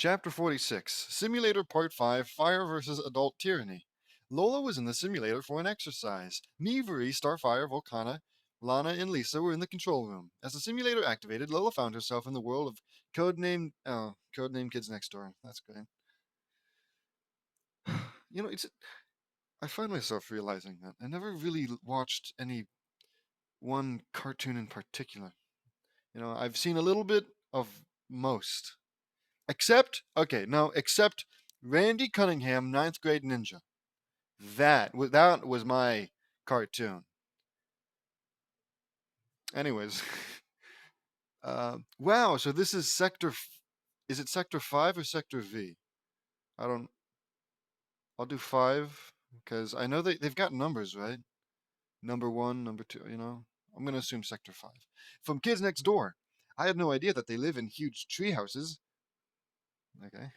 Chapter 46, Simulator Part 5, Fire vs. Adult Tyranny. Lola was in the simulator for an exercise. Meavery, Starfire, Volcana, Lana, and Lisa were in the control room. As the simulator activated, Lola found herself in the world of codename Kids Next Door. That's great. You know, I find myself realizing that I never really watched any one cartoon in particular. I've seen a little bit of most. Except Randy Cunningham, Ninth Grade Ninja. That was my cartoon. Anyways, wow. So this is Is it Sector 5 or Sector V? I don't. I'll do 5 because I know they've got numbers, right? Number 1, number 2. I'm gonna assume Sector 5. From Kids Next Door. I had no idea that they live in huge tree houses. Okay.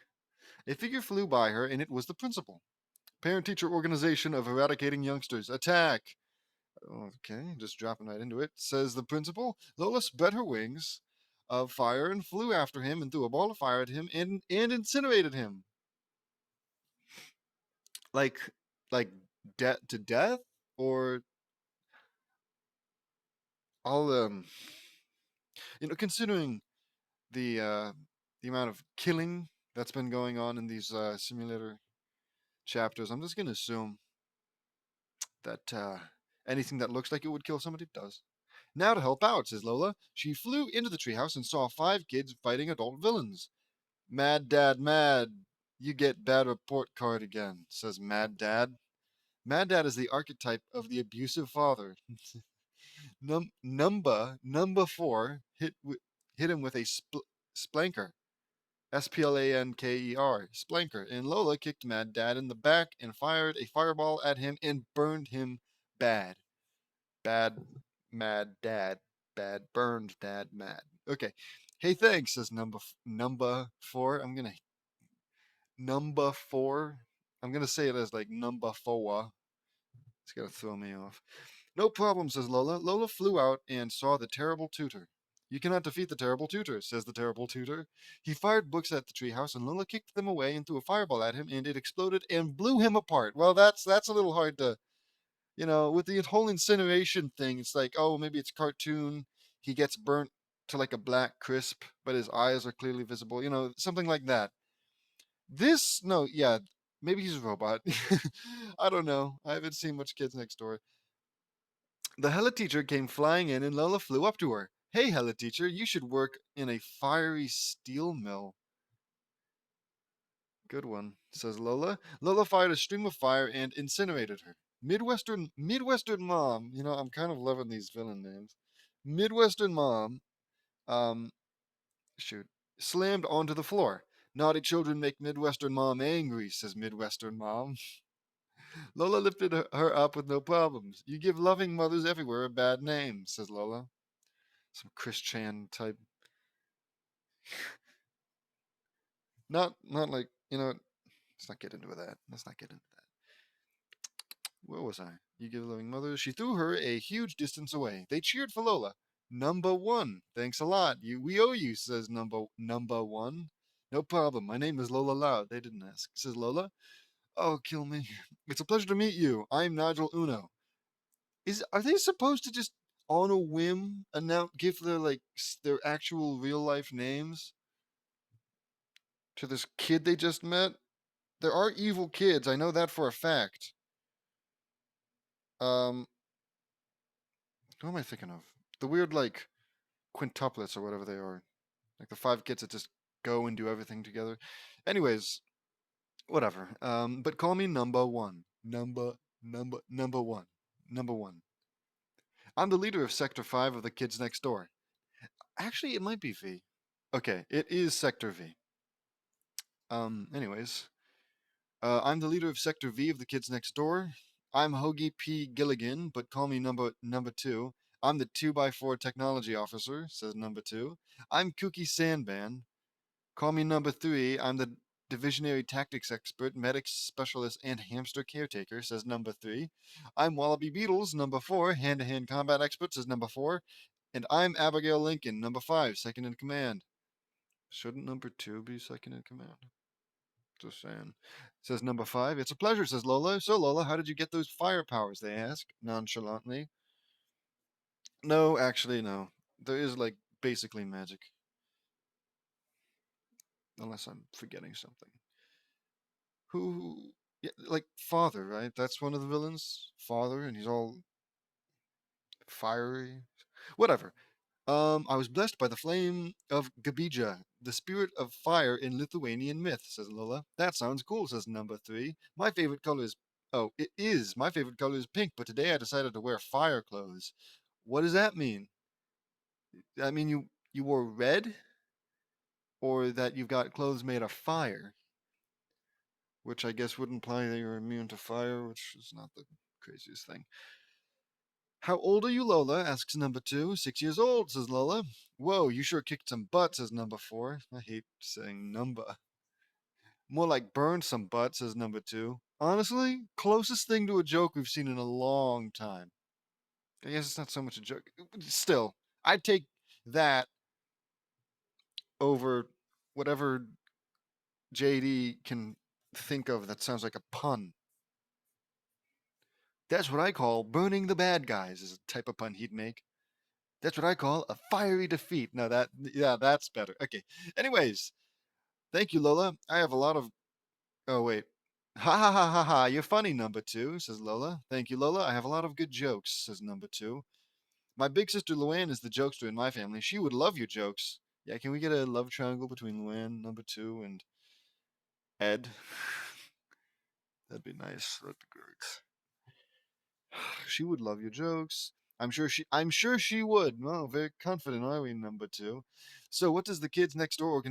A figure flew by her, and it was the principal. Parent-teacher organization of eradicating youngsters. Attack! Okay, just dropping right into it. Says the principal. Lola spread her wings of fire and flew after him and threw a ball of fire at him and incinerated him. Like like to death? Or I'll considering the amount of killing that's been going on in these simulator chapters, I'm just gonna assume that anything that looks like it would kill somebody does. Now to help out, says Lola. She flew into the treehouse and saw 5 kids fighting adult villains. Mad Dad, mad. You get bad report card again, says Mad Dad. Mad Dad is the archetype of the abusive father. Number 4 hit him with a splanker. Splanker. Splanker. And Lola kicked Mad Dad in the back and fired a fireball at him and burned him bad. Bad, mad dad. Bad, burned dad, mad. Okay. Hey, thanks, says number 4. Number 4. I'm gonna say it as like number 4. It's gonna throw me off. No problem, says Lola. Lola flew out and saw the terrible tutor. You cannot defeat the terrible tutor, says the terrible tutor. He fired books at the treehouse, and Lola kicked them away and threw a fireball at him, and it exploded and blew him apart. Well, that's a little hard to, with the whole incineration thing. It's like, oh, maybe it's cartoon. He gets burnt to like a black crisp, but his eyes are clearly visible. Something like that. No, yeah, maybe he's a robot. I don't know. I haven't seen much Kids Next Door. The Hella teacher came flying in, and Lola flew up to her. Hey, Hella teacher, you should work in a fiery steel mill. Good one, says Lola. Lola fired a stream of fire and incinerated her. Midwestern mom. I'm kind of loving these villain names. Midwestern mom. Um, shoot, slammed onto the floor. Naughty children make Midwestern mom angry, says Midwestern mom. Lola lifted her up with no problems. You give loving mothers everywhere a bad name, says Lola. Some Chris Chan type. Not like, let's not get into that. Let's not get into that. Where was I? You give loving mothers. She threw her a huge distance away. They cheered for Lola. Number 1. Thanks a lot. We owe you, says number 1. No problem. My name is Lola Loud. They didn't ask, says Lola. Oh, kill me. It's a pleasure to meet you. I'm Nigel Uno. Are they supposed to just on a whim give their actual real life names to this kid they just met? There are evil kids. I know that for a fact. Um, who am I thinking of? The weird quintuplets or whatever they are, like the 5 kids that just go and do everything together. Anyways, whatever. But call me number 1. Number 1. Number 1. I'm the leader of Sector 5 of the Kids Next Door. Actually, it might be V. Okay, it is Sector V. Anyways, I'm the leader of Sector V of the Kids Next Door. I'm Hoagie P. Gilligan, but call me number 2. I'm the 2x4 technology officer, says number 2. I'm Kooky Sandman. Call me number 3. I'm the divisionary tactics expert, medics specialist, and hamster caretaker, says number 3. I'm Wallaby Beetles, number 4. Hand-to-hand combat expert, says number 4. And I'm Abigail Lincoln, number 5, second in command. Shouldn't number 2 be second in command? Just saying. Says number 5. It's a pleasure, says Lola. So, Lola, how did you get those fire powers? They ask nonchalantly. No, actually, no. There is, like, basically magic. Unless I'm forgetting something. Who. Yeah, like, Father, right? That's one of the villains. Father, and he's all fiery. Whatever. I was blessed by the flame of Gabija, the spirit of fire in Lithuanian myth, says Lola. That sounds cool, says number 3. My favorite color is. Oh, it is. My favorite color is pink, but today I decided to wear fire clothes. What does that mean? I mean, you wore red? Or that you've got clothes made of fire? Which I guess would imply that you're immune to fire, which is not the craziest thing. How old are you, Lola? Asks number 2. 6 years old, says Lola. Whoa, you sure kicked some butt, says number 4. I hate saying number. More like burned some butt, says number 2. Honestly, closest thing to a joke we've seen in a long time. I guess it's not so much a joke. Still, I'd take that over whatever JD can think of that sounds like a pun. That's what I call burning the bad guys, is a type of pun he'd make. That's what I call a fiery defeat. No, yeah, that's better. Okay. Anyways, thank you, Lola. I have a lot of. Oh, wait. Ha ha ha ha ha. You're funny, number 2, says Lola. Thank you, Lola. I have a lot of good jokes, says number 2. My big sister Luann is the jokester in my family. She would love your jokes. Yeah, can we get a love triangle between Luann, number 2, and Ed? That'd be nice. That'd be great. She would love your jokes. I'm sure she would. Well, very confident are we, number 2. So what does the Kids Next Door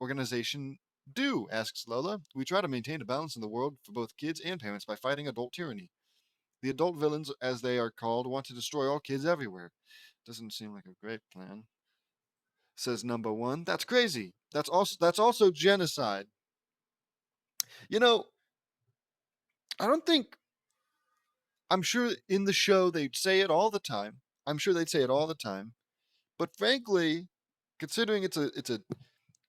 organization do? Asks Lola. We try to maintain a balance in the world for both kids and parents by fighting adult tyranny. The adult villains, as they are called, want to destroy all kids everywhere. Doesn't seem like a great plan. Says number 1. That's crazy. That's also genocide. You know, I don't think I'm sure in the show they'd say it all the time. I'm sure they'd say it all the time. But frankly, considering it's a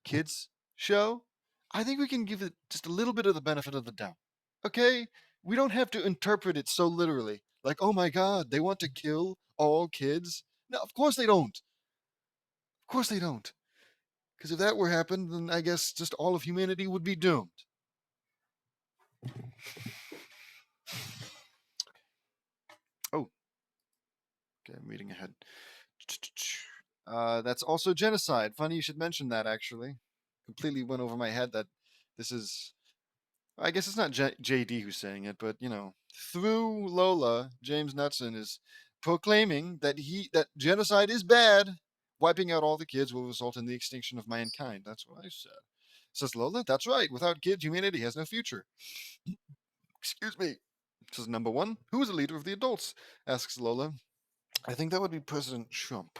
kids show, I think we can give it just a little bit of the benefit of the doubt. Okay? We don't have to interpret it so literally. Like, oh my god, they want to kill all kids? No, of course they don't. Of course they don't. Because if that were happened, then I guess just all of humanity would be doomed. Oh, okay, I'm reading ahead. That's also genocide. Funny you should mention that, actually. Completely went over my head that this is. I guess it's not JD who's saying it, but through Lola, James Knutson is proclaiming that genocide is bad. Wiping out all the kids will result in the extinction of mankind. That's what I said. Says Lola, that's right. Without kids, humanity has no future. Excuse me. Says number 1. Who is the leader of the adults? Asks Lola. I think that would be President Trump.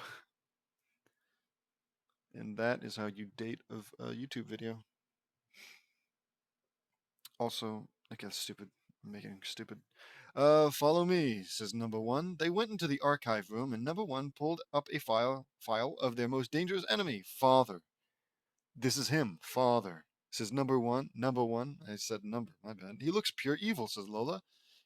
And that is how you date of a YouTube video. Also, I guess stupid. Making stupid. Follow me, says number 1. They went into the archive room, and number 1 pulled up a file of their most dangerous enemy, Father. This is him, Father. Says number 1. Number 1. I said number, my bad. He looks pure evil, says Lola.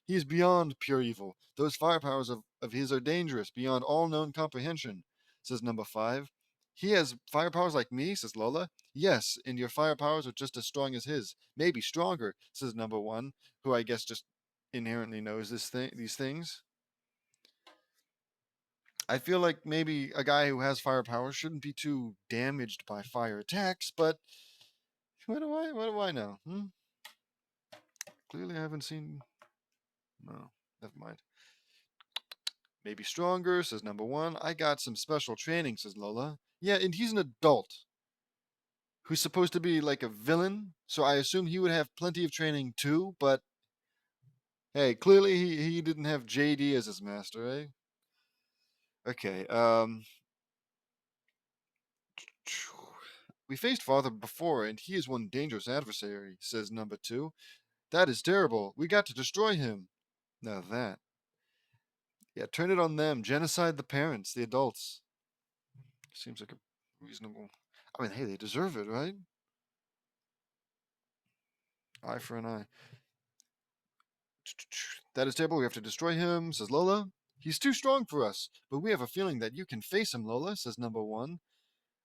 He is beyond pure evil. Those fire powers of his are dangerous, beyond all known comprehension, says number 5. He has fire powers like me, says Lola. Yes, and your fire powers are just as strong as his. Maybe stronger, says number 1, who I guess just inherently knows these things. I feel like maybe a guy who has fire powers shouldn't be too damaged by fire attacks, but what do I know? Clearly I haven't seen. No, never mind. Maybe stronger, says number 1. I got some special training, says Lola. Yeah, and he's an adult who's supposed to be like a villain, so I assume he would have plenty of training too, but hey, clearly he didn't have JD as his master, eh? Okay, we faced Father before, and he is one dangerous adversary, says number 2. That is terrible. We got to destroy him. Now that. Yeah, turn it on them. Genocide the parents, the adults. Seems like a reasonable. I mean, hey, they deserve it, right? Eye for an eye. That is terrible. We have to destroy him, says Lola. He's too strong for us, but we have a feeling that you can face him, Lola, says number one.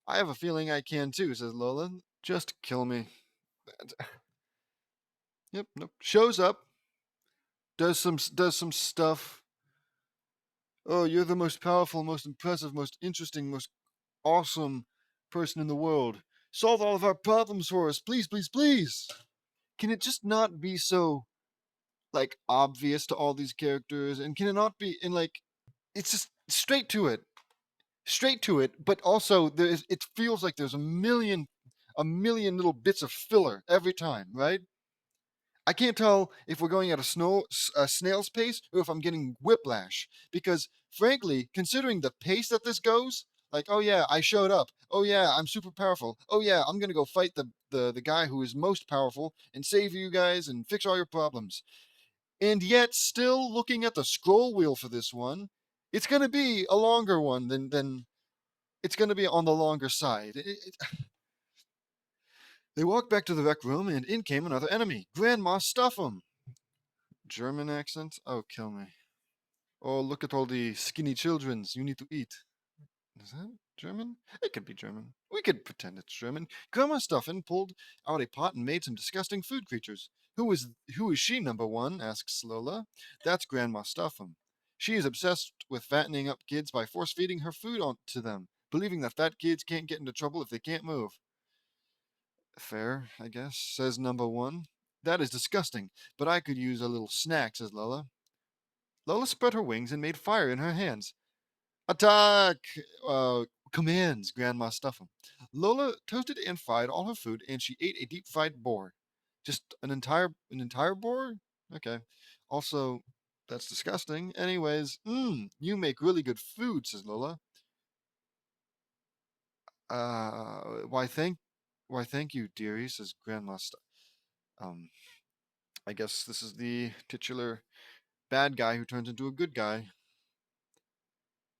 I have a feeling I can too, says Lola. Just kill me. Yep, nope. Shows up, does some stuff. Oh, you're the most powerful, most impressive, most interesting, most awesome person in the world. Solve all of our problems for us, please, please, please. Can it just not be so like obvious to all these characters? And can it not be in like it's just straight to it. But also it feels like there's a million little bits of filler every time, right? I can't tell if we're going at a snail's pace or if I'm getting whiplash. Because, frankly, considering the pace that this goes, like, oh yeah, I showed up. Oh yeah, I'm super powerful. Oh yeah, I'm gonna go fight the guy who is most powerful and save you guys and fix all your problems. And yet, still looking at the scroll wheel for this one, it's gonna be a longer one than it's gonna be on the longer side. They walked back to the rec room, and in came another enemy. Grandma Stuff'em. German accent? Oh, kill me. Oh, look at all the skinny childrens. You need to eat. Is that German? It could be German. We could pretend it's German. Grandma Stuffin pulled out a pot and made some disgusting food creatures. Who is she, number one? Asks Lola. That's Grandma Stuffin. She is obsessed with fattening up kids by force feeding her food on to them, believing that fat kids can't get into trouble if they can't move. Fair, I guess, says number one. That is disgusting, but I could use a little snack, says Lola. Lola spread her wings and made fire in her hands. Attack! Uh, Commands, Grandma Stuff'em. Lola toasted and fried all her food, and she ate a deep fried boar. Just an entire boar? Okay. Also, that's disgusting. Anyways, you make really good food, says Lola. Uh, why thank, why thank you, dearie, says Grandma Um, I guess this is the titular bad guy who turns into a good guy.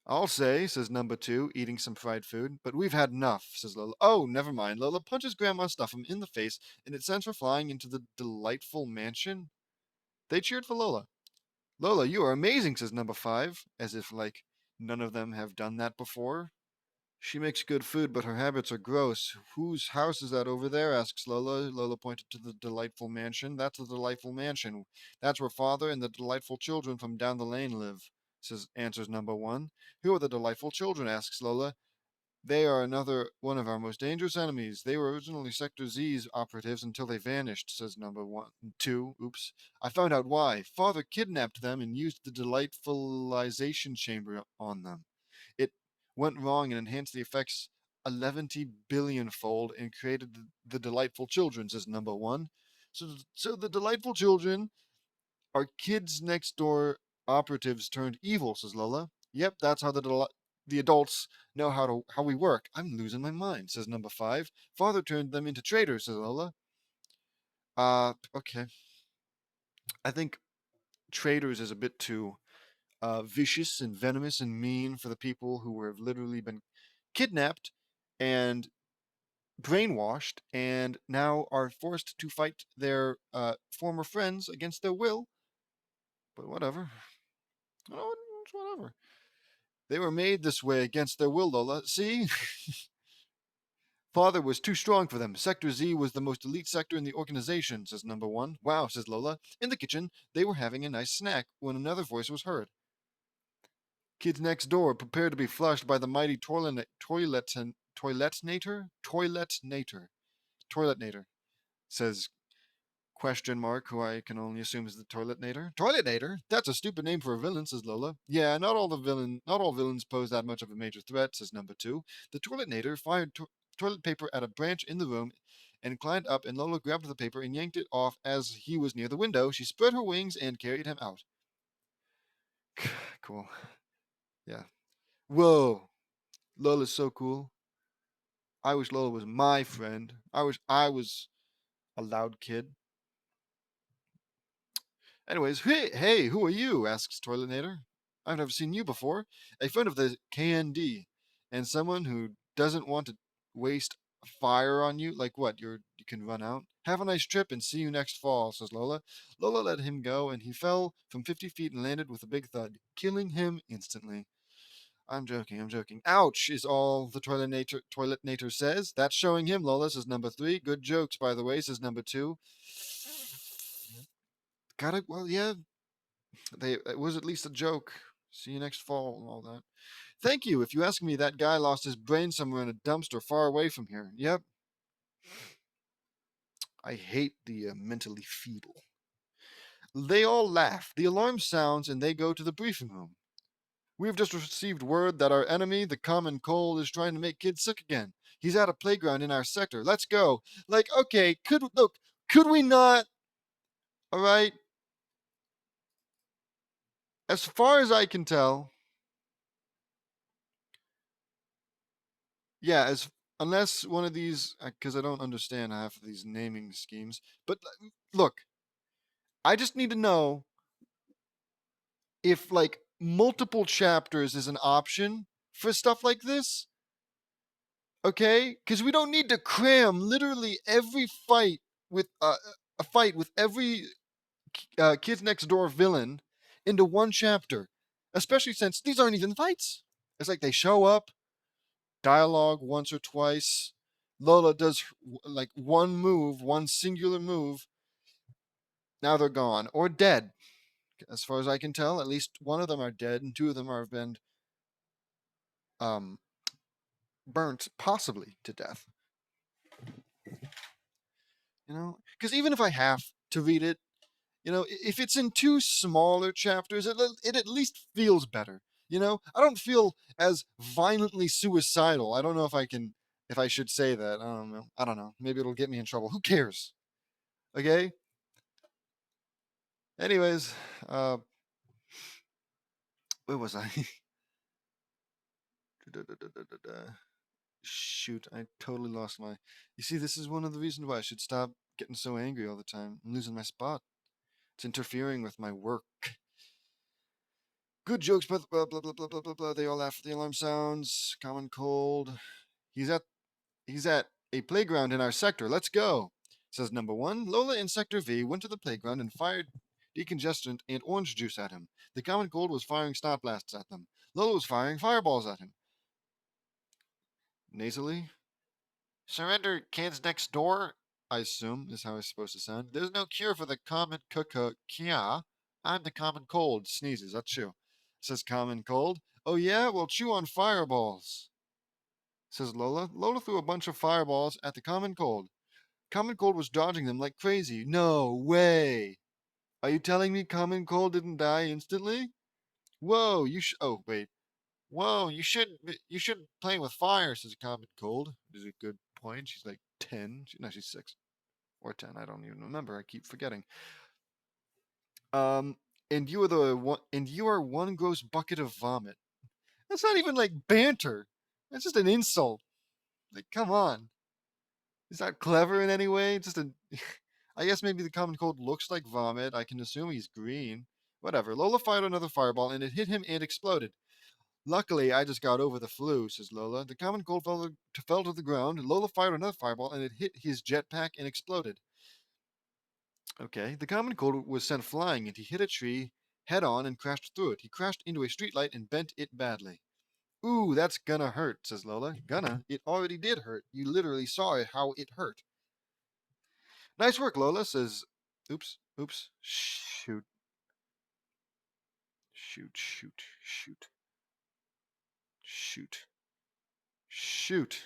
I'll say, says number two, eating some fried food. But we've had enough, says Lola. Oh, never mind. Lola punches Grandma Stuff'em in the face, and it sends her flying into the delightful mansion. They cheered for Lola. Lola, you are amazing, says number five, as if, like, none of them have done that before. She makes good food, but her habits are gross. Whose house is that over there? Asks Lola. Lola pointed to the delightful mansion. That's the delightful mansion. That's where father and the delightful children from down the lane live, answers number one. Who are the delightful children? Asks Lola. They are another one of our most dangerous enemies. They were originally Sector Z's operatives until they vanished, says number one. Two, oops. I found out why. Father kidnapped them and used the delightfulization chamber on them. It went wrong and enhanced the effects 11 billion fold and created the delightful children, says number one. So the delightful children are kids next door operatives turned evil, says Lola. Yep, that's how the adults know how we work. I'm losing my mind, says number five. Father turned them into traitors, says Lola. Okay. I think traitors is a bit too vicious and venomous and mean for the people who have literally been kidnapped and brainwashed and now are forced to fight their former friends against their will. But whatever. Oh, it's whatever. They were made this way against their will, Lola. See? Father was too strong for them. Sector Z was the most elite sector in the organization, says number one. Wow, says Lola. In the kitchen, they were having a nice snack when another voice was heard. Kids next door, prepare to be flushed by the mighty toiletnator, says question mark, who I can only assume is the toiletnator. Toiletnator? That's a stupid name for a villain, says Lola. Yeah, not all villains pose that much of a major threat, says number two. The toiletnator fired toilet paper at a branch in the room and climbed up, and Lola grabbed the paper and yanked it off as he was near the window. She spread her wings and carried him out. Cool. Yeah. Whoa. Lola's so cool. I wish Lola was my friend. I wish I was a loud kid. Anyways, hey, who are you? Asks Toiletnator. I've never seen you before. A friend of the KND, and someone who doesn't want to waste fire on you? Like what? You can run out? Have a nice trip and see you next fall, says Lola. Lola let him go, and he fell from 50 feet and landed with a big thud, killing him instantly. I'm joking, I'm joking. Ouch, is all the toilet nator says. That's showing him, Lola, says number 3. Good jokes, by the way, says number 2. Got it? Well, yeah, it was at least a joke. See you next fall and all that. Thank you. If you ask me, that guy lost his brain somewhere in a dumpster far away from here. Yep. I hate the mentally feeble. They all laugh. The alarm sounds and they go to the briefing room. We've just received word that our enemy, the common cold, is trying to make kids sick again. He's at a playground in our sector. Let's go. Like, okay, could we not? All right. As far as I can tell, yeah, as unless one of these, because I don't understand half of these naming schemes. But look, I just need to know if like multiple chapters is an option for stuff like this. Okay, because we don't need to cram literally every fight with a fight with every Kids Next Door villain into one chapter, especially since these aren't even fights. It's like they show up, dialogue once or twice. Lola does like one move, one singular move. Now they're gone or dead. As far as I can tell, at least one of them are dead, and two of them have been um, burnt, possibly to death. Because even if I have to read it, if it's in two smaller chapters, it at least feels better. I don't feel as violently suicidal. I don't know if I should say that. I don't know. Maybe it'll get me in trouble. Who cares? Okay. Anyways, uh, where was I? Shoot, I totally lost my. You see, this is one of the reasons why I should stop getting so angry all the time. I'm losing my spot. It's interfering with my work. Good jokes, blah blah blah blah blah blah blah blah. They all laugh at the alarm sounds. Common cold. He's at he's at a playground in our sector. Let's go. Says number 1. Lola in Sector V went to the playground and fired decongestant and orange juice at him. The common cold was firing snot blasts at them. Lola was firing fireballs at him. Nasally. Surrender, kids next door, I assume, is how it's supposed to sound. There's no cure for the common kia. I'm the common cold. Sneezes, that's you. Says common cold. Oh yeah? Well, chew on fireballs. Says Lola. Lola threw a bunch of fireballs at the common cold. Common cold was dodging them like crazy. No way. Are you telling me common cold didn't die instantly? Whoa, oh, wait. Whoa, you shouldn't play with fire, says common cold. Is a good point. She's like 10. No, she's 6 or 10. I don't even remember. I keep forgetting. Um, and you are one gross bucket of vomit. That's not even like banter. That's just an insult. Like, come on. Is that clever in any way? Just a. I guess maybe the common cold looks like vomit. I can assume he's green. Whatever. Lola fired another fireball and it hit him and exploded. Luckily, I just got over the flu, says Lola. The common cold fell to the ground. Lola fired another fireball and it hit his jetpack and exploded. Okay. The common cold was sent flying and he hit a tree head on and crashed through it. He crashed into a streetlight and bent it badly. Ooh, that's gonna hurt, says Lola. Gonna? It already did hurt. You literally saw it how it hurt. Nice work, Lola, says. Oops. Shoot. Shoot, shoot, shoot. Shoot.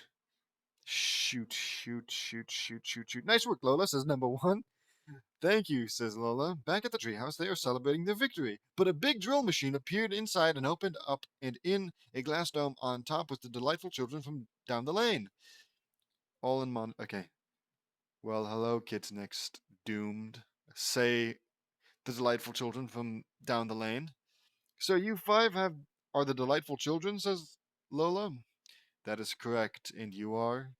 Shoot. Shoot. Nice work, Lola, says number 1. Thank you, says Lola. Back at the treehouse, they are celebrating their victory. But a big drill machine appeared inside and opened up, and in a glass dome on top was the delightful children from down the lane. All in okay. Well, hello, kids next doomed. Say the delightful children from down the lane. So you 5 are the delightful children, says Lola. That is correct, and you are?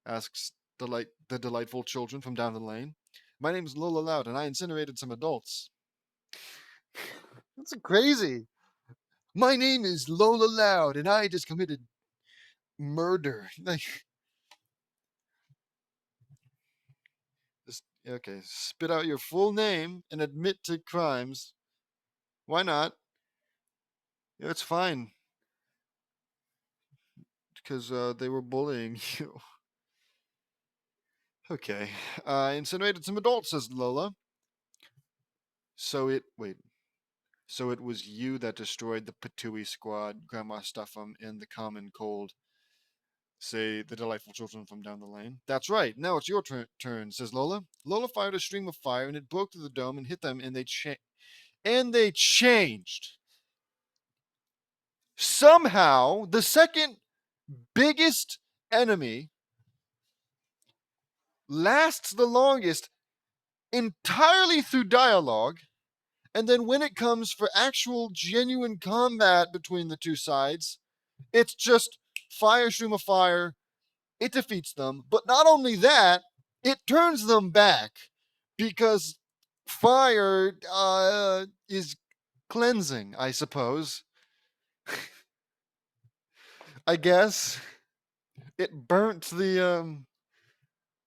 Asks the delightful children from down the lane. My name's Lola Loud, and I incinerated some adults. That's crazy. My name is Lola Loud, and I just committed murder. Like, Okay, spit out your full name and admit to crimes. Why not? It's fine because they were bullying you. Okay. Incinerated some adults, says Lola. Wait. So it was you that destroyed the Patooey squad, Grandma Stuff'em, and the Common Cold, say the delightful children from down the lane. That's right. Now it's your turn, says Lola. Lola fired a stream of fire, and it broke through the dome and hit them, and they changed. Somehow, the second biggest enemy lasts the longest entirely through dialogue, and then when it comes for actual genuine combat between the two sides, it's just fire, stream of fire. It defeats them, but not only that, it turns them back because fire is cleansing, I suppose. I guess it burnt the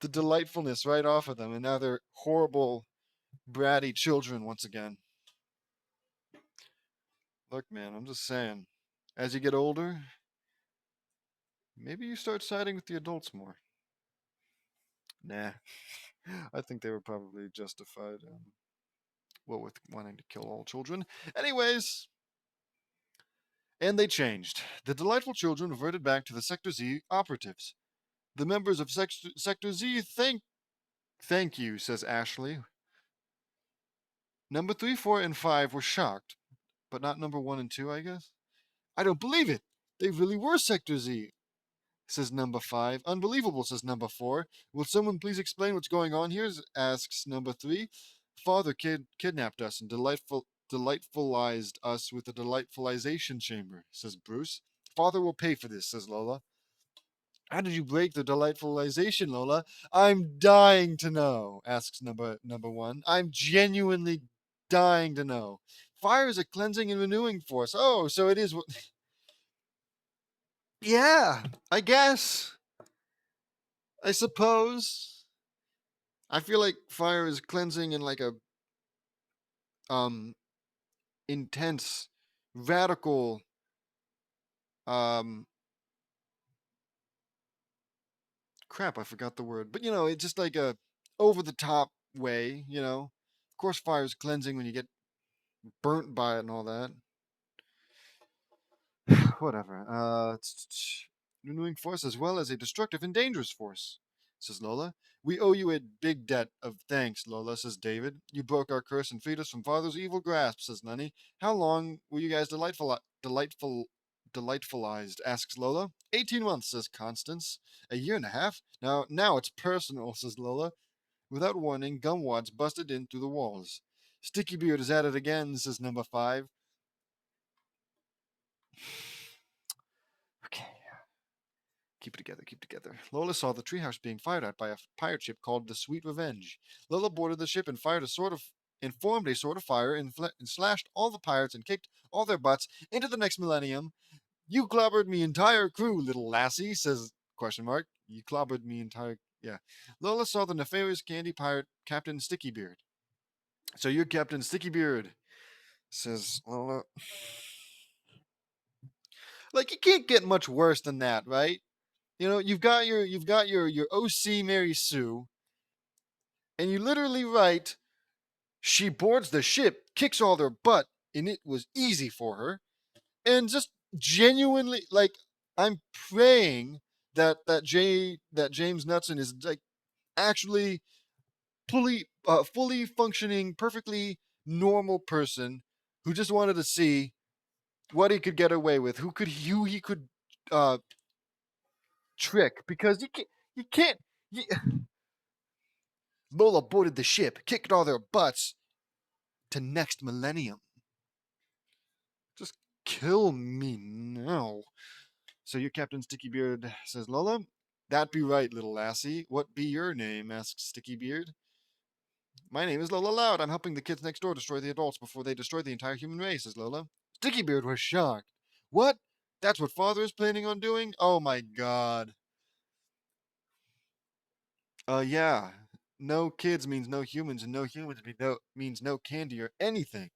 delightfulness right off of them, and now they're horrible, bratty children once again. Look, man, I'm just saying, as you get older, maybe you start siding with the adults more. Nah, I think they were probably justified. With wanting to kill all children. Anyways, and they changed. The delightful children reverted back to the Sector Z operatives. The members of Sector Z thank you, says Ashley. Number 3, 4, and 5 were shocked, but not number 1 and 2, I guess. I don't believe it. They really were Sector Z, says number 5. Unbelievable, says number 4. Will someone please explain what's going on here? Asks number 3. Father kidnapped us and delightfulized us with a delightfulization chamber, says Bruce. Father will pay for this, says Lola. How did you break the delightfulization, Lola? I'm dying to know, asks number 1. I'm genuinely dying to know. Fire is a cleansing and renewing force. Oh, so it is what... Yeah, I guess. I suppose. I feel like fire is cleansing in like a um intense, radical, um crap, I forgot the word. But it's just like a over the top way. Of course fire is cleansing when you get burnt by it and all that. Whatever. Renewing force as well as a destructive and dangerous force, says Lola. We owe you a big debt of thanks, Lola, says David. You broke our curse and freed us from Father's evil grasp, says Lenny. How long were you guys delightfulized, asks Lola. 18 months, says Constance. A year and a half? Now it's personal, says Lola. Without warning, gumwads busted in through the walls. Sticky Beard is at it again, says number 5. Okay. Keep it together, keep it together. Lola saw the treehouse being fired at by a pirate ship called the Sweet Revenge. Lola boarded the ship and formed a sort of fire and slashed all the pirates and kicked all their butts into the next millennium. You clobbered me entire crew, little lassie, says question mark. You clobbered me entire yeah. Lola saw the nefarious candy pirate Captain Stickybeard. So you're Captain Stickybeard, says Lola. Like you can't get much worse than that, right? You've got your OC Mary Sue, and you literally write, she boards the ship, kicks all their butt, and it was easy for her. And just genuinely, like, I'm praying that James Knudsen is like actually fully functioning, perfectly normal person who just wanted to see what he could get away with, who he could uh trick, because you can't. Lola boarded the ship, kicked all their butts to next millennium. Just kill me now. So you're Captain Stickybeard, says Lola. That be right, little lassie. What be your name? Asks Stickybeard. My name is Lola Loud. I'm helping the kids next door destroy the adults before they destroy the entire human race, says Lola. Stickybeard was shocked. What? That's what Father is planning on doing? Oh my god. Yeah. No kids means no humans, and no humans means no candy or anything.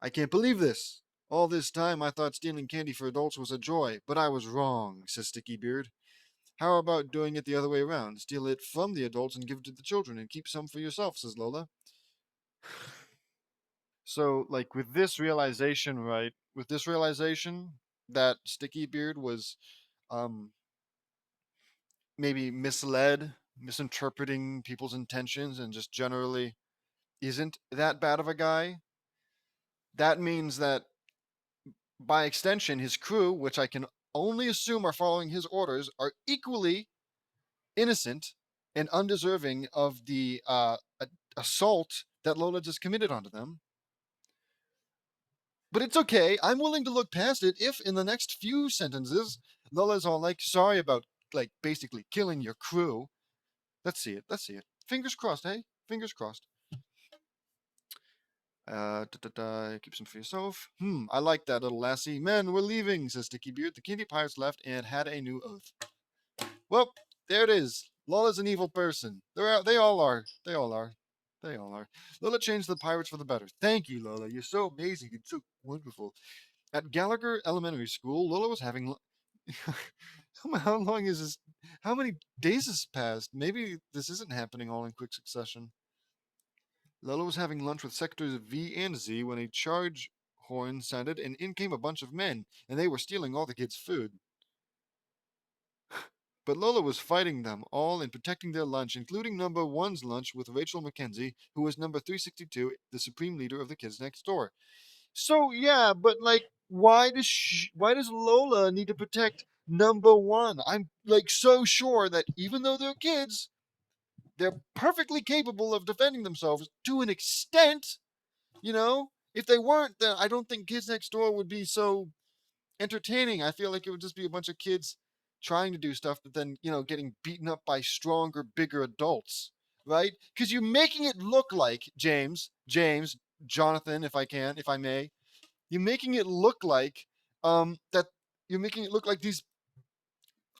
I can't believe this. All this time I thought stealing candy for adults was a joy, but I was wrong, says Sticky Beard. How about doing it the other way around? Steal it from the adults and give it to the children and keep some for yourself, says Lola. So, like, with this realization, right? With this realization that Sticky Beard was um, maybe misled, misinterpreting people's intentions, and just generally isn't that bad of a guy, that means that by extension, his crew, which I can only assume are following his orders, are equally innocent and undeserving of the assault that Lola just committed onto them. But it's okay. I'm willing to look past it if, in the next few sentences, Lola's all like, sorry about, like, basically killing your crew. Let's see it. Let's see it. Fingers crossed, hey? Fingers crossed. Keep some for yourself. I like that little lassie. Men, we're leaving, says Sticky Beard. The candy pirates left and had a new oath. Well, there it is. Lola's an evil person. They all are. They all are. They all are. Lola changed the pirates for the better. Thank you, Lola. You're so amazing and so wonderful. At Gallagher Elementary School, Lola was having. How long is this? How many days has passed? Maybe this isn't happening all in quick succession. Lola was having lunch with Sectors V and Z when a charge horn sounded, and in came a bunch of men, and they were stealing all the kids' food. But Lola was fighting them all and protecting their lunch, including number one's lunch with Rachel Mackenzie, who was number 362, the supreme leader of the kids next door. So yeah, but like, why does Lola need to protect number one? I'm like so sure that even though they're kids, they're perfectly capable of defending themselves to an extent. You know, if they weren't, then I don't think Kids Next Door would be so entertaining. I feel like it would just be a bunch of kids trying to do stuff, but then, getting beaten up by stronger, bigger adults, right? Because you're making it look like, James, Jonathan, if I may, you're making it look like, that you're making it look like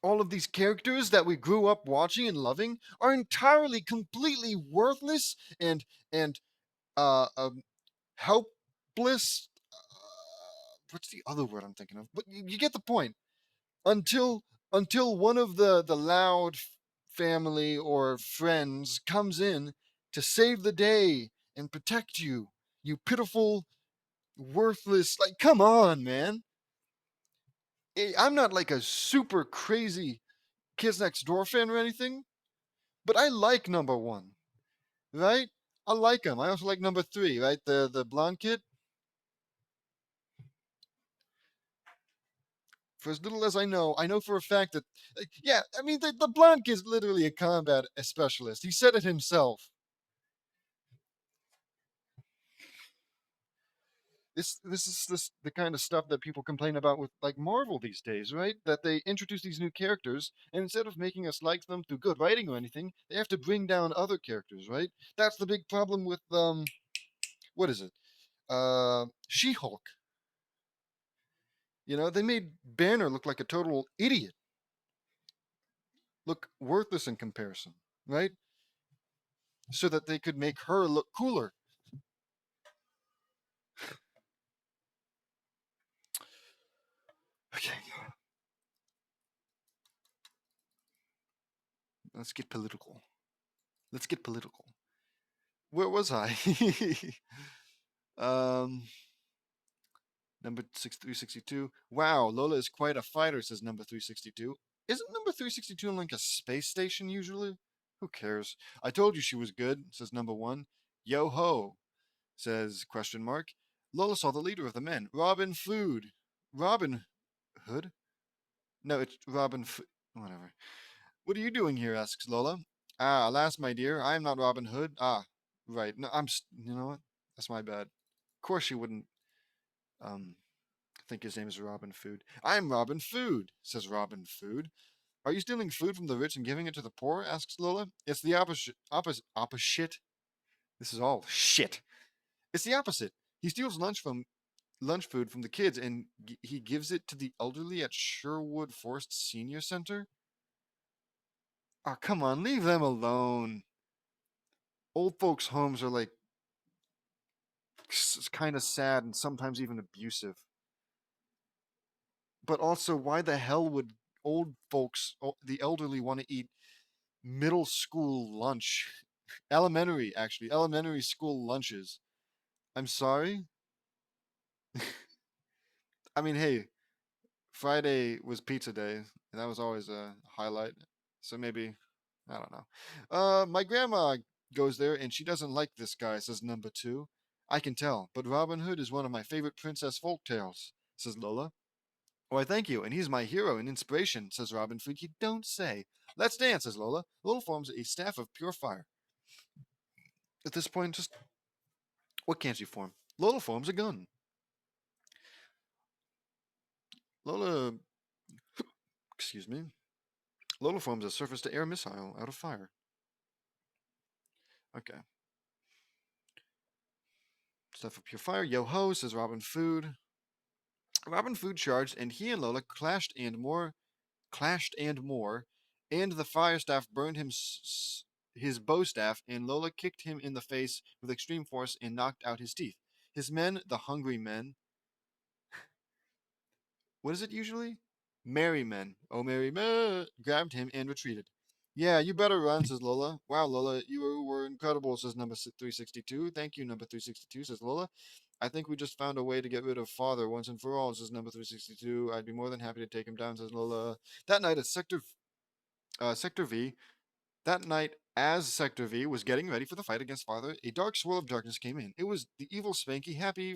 all of these characters that we grew up watching and loving are entirely, completely worthless and helpless. What's the other word I'm thinking of? But you get the point. Until one of the loud family or friends comes in to save the day and protect you, you pitiful, worthless. Like, come on, man. I'm not like a super crazy Kids Next Door fan or anything, but I like number one, right? I like him. I also like number three, right? The blonde kid. For as little as I know for a fact that, yeah, I mean, the blonde kid's literally a combat specialist. He said it himself. This the kind of stuff that people complain about with like Marvel these days, right? That they introduce these new characters, and instead of making us like them through good writing or anything, they have to bring down other characters, right? That's the big problem with what is it? She-Hulk. They made Banner look like a total idiot, look worthless in comparison, right? So that they could make her look cooler. Okay, let's get political. Let's get political. Where was I? um, number 362. Wow, Lola is quite a fighter, says number 362. Isn't number 362 in like a space station usually? Who cares? I told you she was good, says number one. Yo ho, says question mark. Lola saw the leader of the men, Robin Food. Robin Hood? No, it's Robin Whatever. What are you doing here? Asks Lola. Ah, alas, my dear, I am not Robin Hood. Ah, right. No, you know what? That's my bad. Of course you wouldn't, um, think his name is Robin Food. I'm Robin Food, says Robin Food. Are you stealing food from the rich and giving it to the poor? Asks Lola. It's the opposite. This is all shit. It's the opposite. He steals lunch food from the kids and he gives it to the elderly at Sherwood Forest Senior Center. Oh, come on, leave them alone. Old folks' homes are like kind of sad and sometimes even abusive. But also, why the hell would old folks, the elderly, want to eat middle school lunch? Elementary, actually, elementary school lunches. I'm sorry. I mean, hey, Friday was pizza day, and that was always a highlight. So maybe, I don't know. My grandma goes there, and she doesn't like this guy, says number two. I can tell, but Robin Hood is one of my favorite princess folk tales, says Lola. Why, thank you, and he's my hero and inspiration, says Robin Freak. You don't say. Let's dance, says Lola. Lola forms a staff of pure fire. At this point, just what can't you form? Lola forms a gun. Lola, excuse me. Lola forms a surface to air missile out of fire. Okay. Stuff of pure fire. Yo ho, says Robin Food. Robin Food charged, and he and Lola clashed and more, and the fire staff burned his bow staff, and Lola kicked him in the face with extreme force and knocked out his teeth. His men, the hungry men, what is it usually? Merry men, oh merry men, grabbed him and retreated. Yeah, you better run, says Lola. Wow, Lola, you were incredible, says number 362. Thank you, number 362, says Lola. I think we just found a way to get rid of Father once and for all, says number 362. I'd be more than happy to take him down, says Lola. That night at Sector V, that night as Sector V was getting ready for the fight against Father, a dark swirl of darkness came in. It was the evil Spank Happy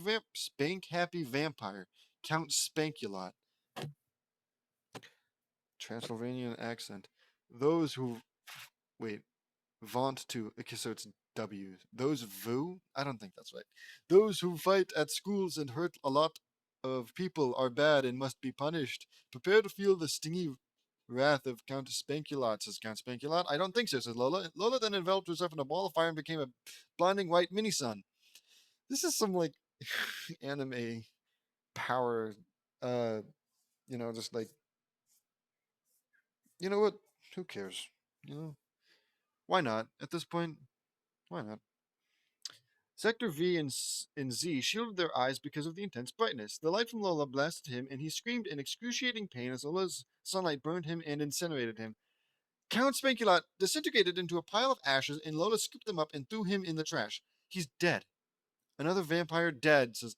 Vampire, Count Spankulot. Transylvanian accent. Those who wait, vaunt to okay, so it's W. Those vu? I don't think that's right. Those who fight at schools and hurt a lot of people are bad and must be punished. Prepare to feel the stingy wrath of Count Spankulot, says Count Spankulot. I don't think so, says Lola. Lola then enveloped herself in a ball of fire and became a blinding white mini sun. This is some like anime power uh just like you know what? Who cares? You know? Why not? At this point, why not? Sector V and Z shielded their eyes because of the intense brightness. The light from Lola blasted him, and he screamed in excruciating pain as Lola's sunlight burned him and incinerated him. Count Spankulot disintegrated into a pile of ashes, and Lola scooped them up and threw him in the trash. He's dead. Another vampire dead, says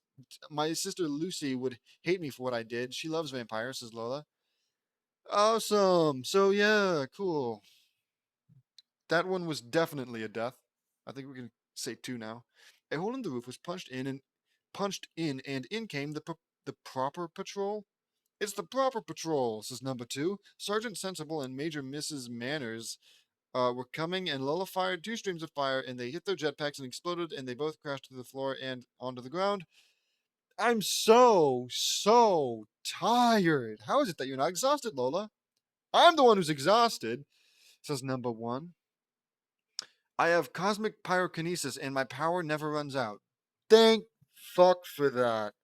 my sister Lucy would hate me for what I did. She loves vampires, says Lola. Awesome. So yeah, cool. That one was definitely a death. I think we can say two now. A hole in the roof was punched in, and in came the proper patrol. It's the proper patrol, says number two. Sergeant Sensible and Major Mrs. Manners were coming, and Lola fired two streams of fire, and they hit their jetpacks and exploded, and they both crashed to the floor and onto the ground. I'm so tired. How is it that you're not exhausted, Lola? I'm the one who's exhausted, says number one. I have cosmic pyrokinesis and my power never runs out. Thank fuck for that,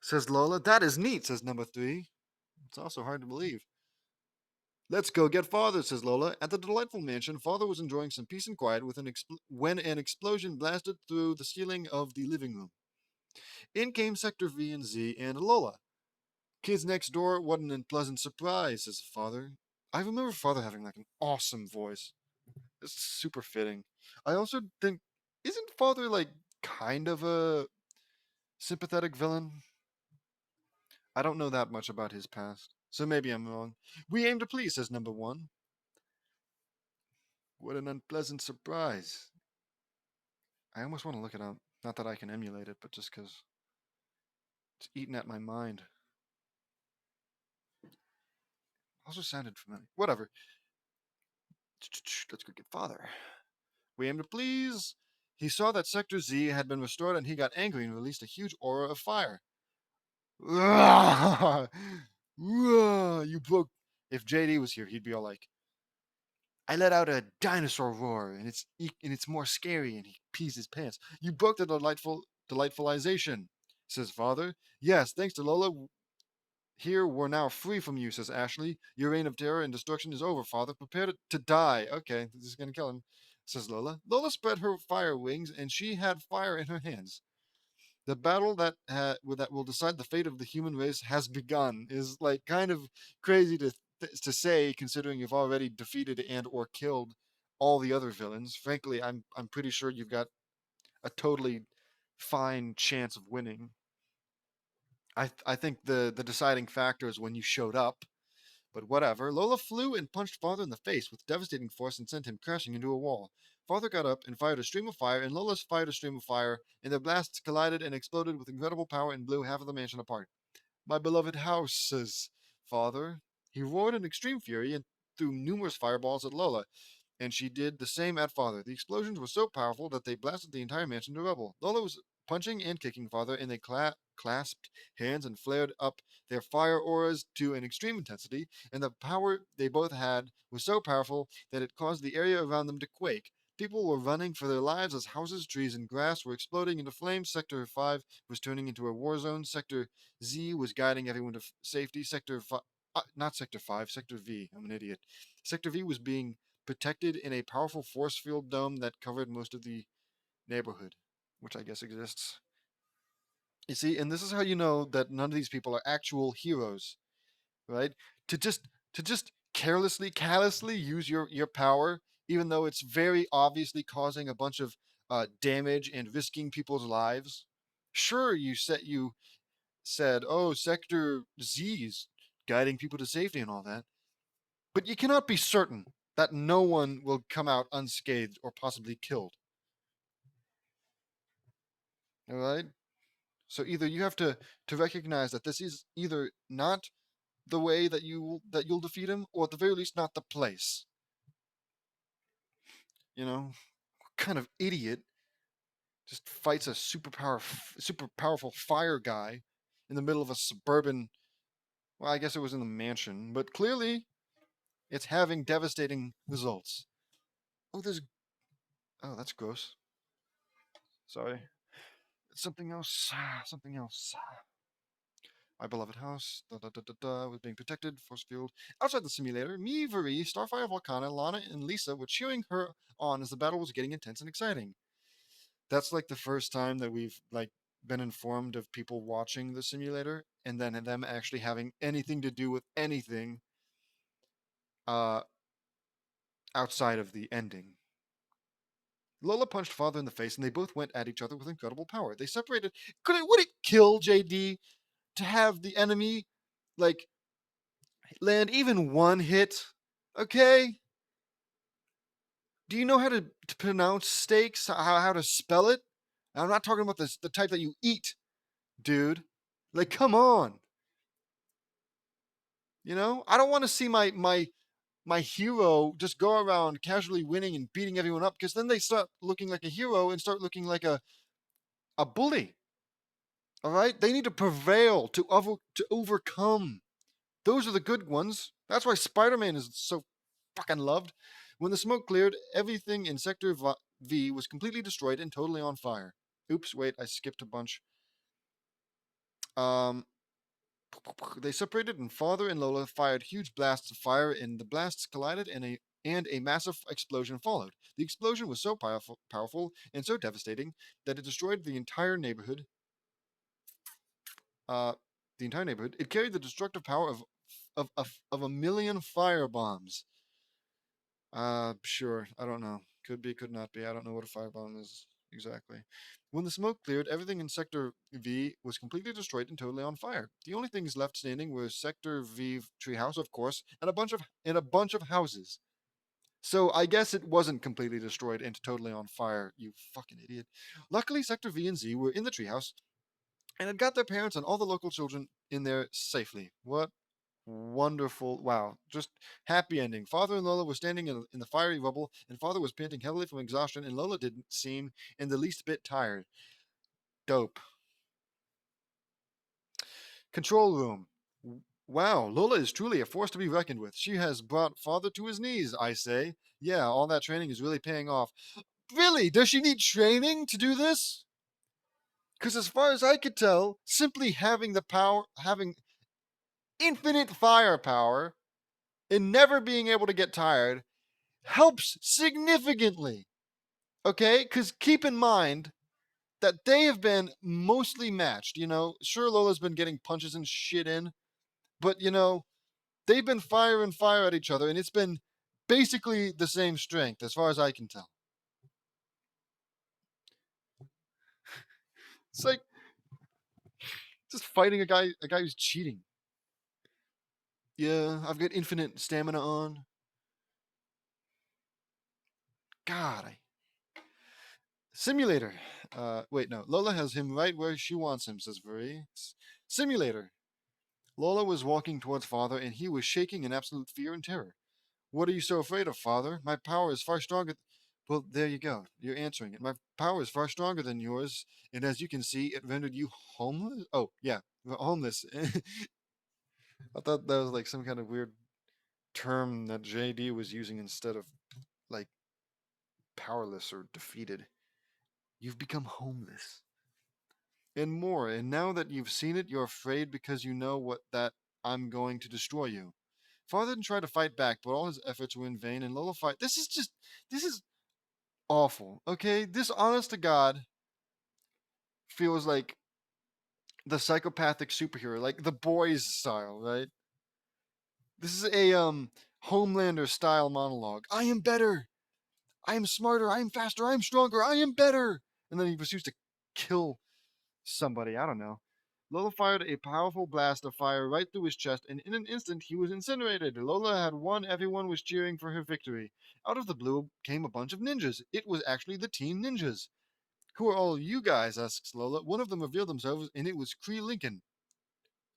says Lola. That is neat, says number three. It's also hard to believe. Let's go get Father, says Lola. At the delightful mansion, Father was enjoying some peace and quiet when an explosion blasted through the ceiling of the living room. In came Sector V and Z and Lola. Kids next door, what an unpleasant surprise, says Father. I remember Father having like an awesome voice. It's super fitting. I also think, isn't Father like kind of a sympathetic villain? I don't know that much about his past, so maybe I'm wrong. We aim to please, says number one. What an unpleasant surprise. I almost want to look it up. Not that I can emulate it, but just because it's eating at my mind. Also sounded familiar. Whatever. Let's go get Father. We aim to please. He saw that Sector Z had been restored and he got angry and released a huge aura of fire. You broke. If JD was here, he'd be all like, I let out a dinosaur roar, and it's more scary, and he pees his pants. You broke the delightfulization, says Father. Yes, thanks to Lola, Here we're now free from you, says Ashley. Your reign of terror and destruction is over, father. Prepare to die. Okay, this is gonna kill him, says Lola. Lola spread her fire wings, and she had fire in her hands. The battle that will decide the fate of the human race has begun. Is like kind of crazy to say, considering you've already defeated and or killed all the other villains. Frankly, I'm pretty sure you've got a totally fine chance of winning. I think the deciding factor is when you showed up. But whatever. Lola flew and punched Father in the face with devastating force and sent him crashing into a wall. Father got up and fired a stream of fire, and Lola fired a stream of fire, and their blasts collided and exploded with incredible power and blew half of the mansion apart. My beloved house, says Father. He roared in extreme fury and threw numerous fireballs at Lola, and she did the same at Father. The explosions were so powerful that they blasted the entire mansion to rubble. Lola was punching and kicking Father, and they clasped hands and flared up their fire auras to an extreme intensity, and the power they both had was so powerful that it caused the area around them to quake. People were running for their lives as houses, trees, and grass were exploding into flames. Sector 5 was turning into a war zone. Sector Z was guiding everyone to safety. Sector 5, not Sector 5, Sector V. I'm an idiot. Sector V was being protected in a powerful force field dome that covered most of the neighborhood, which I guess exists. You see, and this is how you know that none of these people are actual heroes, right? To just carelessly, callously use your power, even though it's very obviously causing a bunch of damage and risking people's lives. Sure, you said, oh, Sector Z's guiding people to safety and all that, but you cannot be certain that no one will come out unscathed or possibly killed. All right. So either you have to recognize that this is either not the way that you'll defeat him, or at the very least not the place. You know, what kind of idiot just fights a super powerful fire guy in the middle of a suburban. Well, I guess it was in the mansion, but clearly it's having devastating results. Oh, there's. Oh, that's gross. Sorry. Something else. Something else. My beloved house, was being protected, force field. Outside the simulator, me, Viri, Starfire, Volcana, Lana, and Lisa were cheering her on as the battle was getting intense and exciting. That's like the first time that we've like been informed of people watching the simulator and then them actually having anything to do with anything uh, outside of the ending. Lola punched Father in the face, and they both went at each other with incredible power. They separated. Would it kill JD to have the enemy like land even one hit? Okay. Do you know how to pronounce steaks? How to spell it? I'm not talking about the type that you eat, dude. Like, come on. I don't want to see my hero just go around casually winning and beating everyone up, because then they start looking like a hero and start looking like a bully. All right, they need to prevail to overcome. Those are the good ones. That's why Spider-Man is so fucking loved. When the smoke cleared, everything in Sector V was completely destroyed and totally on fire. Oops, wait, I skipped a bunch. Um, they separated, and Father and Lola fired huge blasts of fire, and the blasts collided, and a massive explosion followed. The explosion was so powerful and so devastating that it destroyed the entire neighborhood. Uh, the entire neighborhood. It carried the destructive power of a million fire bombs. Sure. I don't know. Could be, could not be. I don't know what a firebomb is exactly. When the smoke cleared, everything in Sector V was completely destroyed and totally on fire. The only things left standing were Sector V treehouse, of course, and a bunch of houses. So I guess it wasn't completely destroyed and totally on fire, you fucking idiot. Luckily, Sector V and Z were in the treehouse and had got their parents and all the local children in there safely. What wonderful. Wow. Just happy ending. Father and Lola were standing in the fiery rubble, and Father was panting heavily from exhaustion, and Lola didn't seem in the least bit tired. Dope. Control room. Wow, Lola is truly a force to be reckoned with. She has brought Father to his knees, I say. Yeah, all that training is really paying off. Really? Does she need training to do this? Because as far as I could tell, simply having the power, having infinite firepower and never being able to get tired helps significantly. Okay? Because keep in mind that they have been mostly matched. Sure, Lola's been getting punches and shit in, but they've been firing fire at each other, and it's been basically the same strength, as far as I can tell. It's like just fighting a guy who's cheating. Yeah, I've got infinite stamina on. God, Simulator. Wait, no. Lola has him right where she wants him, says Marie. Simulator. Lola was walking towards father, and he was shaking in absolute fear and terror. What are you so afraid of, father? My power is far stronger. Well, there you go. You're answering it. My power is far stronger than yours, and as you can see, it rendered you homeless. Oh, yeah, homeless. I thought that was like some kind of weird term that JD was using instead of like powerless or defeated. You've become homeless. And more. And now that you've seen it, you're afraid because you know what that I'm going to destroy you. Father didn't try to fight back, but all his efforts were in vain, and Lola fight. This is awful. Okay, this honest to God feels like the psychopathic superhero, like the boys style, right? This is a Homelander style monologue. I am better. I am smarter. I am faster. I am stronger. I am better. And then he proceeds to kill somebody. I don't know. Lola fired a powerful blast of fire right through his chest, and in an instant he was incinerated. Lola had won. Everyone was cheering for her victory. Out of the blue came a bunch of ninjas. It was actually the Teen Ninjas. Who are all you guys? Asks Lola. One of them revealed themselves, and it was Cree Lincoln.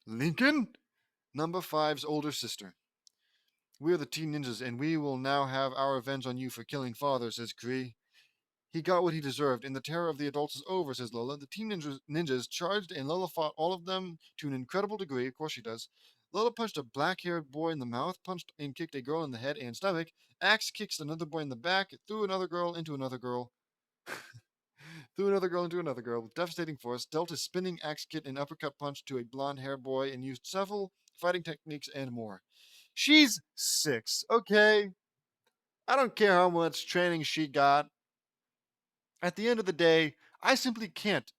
Lincoln? Number Five's older sister. We are the Teen Ninjas, and we will now have our revenge on you for killing father, says Cree. He got what he deserved, and the terror of the adults is over, says Lola. The teen ninjas charged, and Lola fought all of them to an incredible degree. Of course she does. Lola punched a black-haired boy in the mouth, punched and kicked a girl in the head and stomach. Axe kicks another boy in the back, threw another girl into another girl. Threw another girl into another girl with devastating force, dealt a spinning axe kick and uppercut punch to a blonde-haired boy, and used several fighting techniques and more. She's 6, okay? I don't care how much training she got. At the end of the day, I simply can't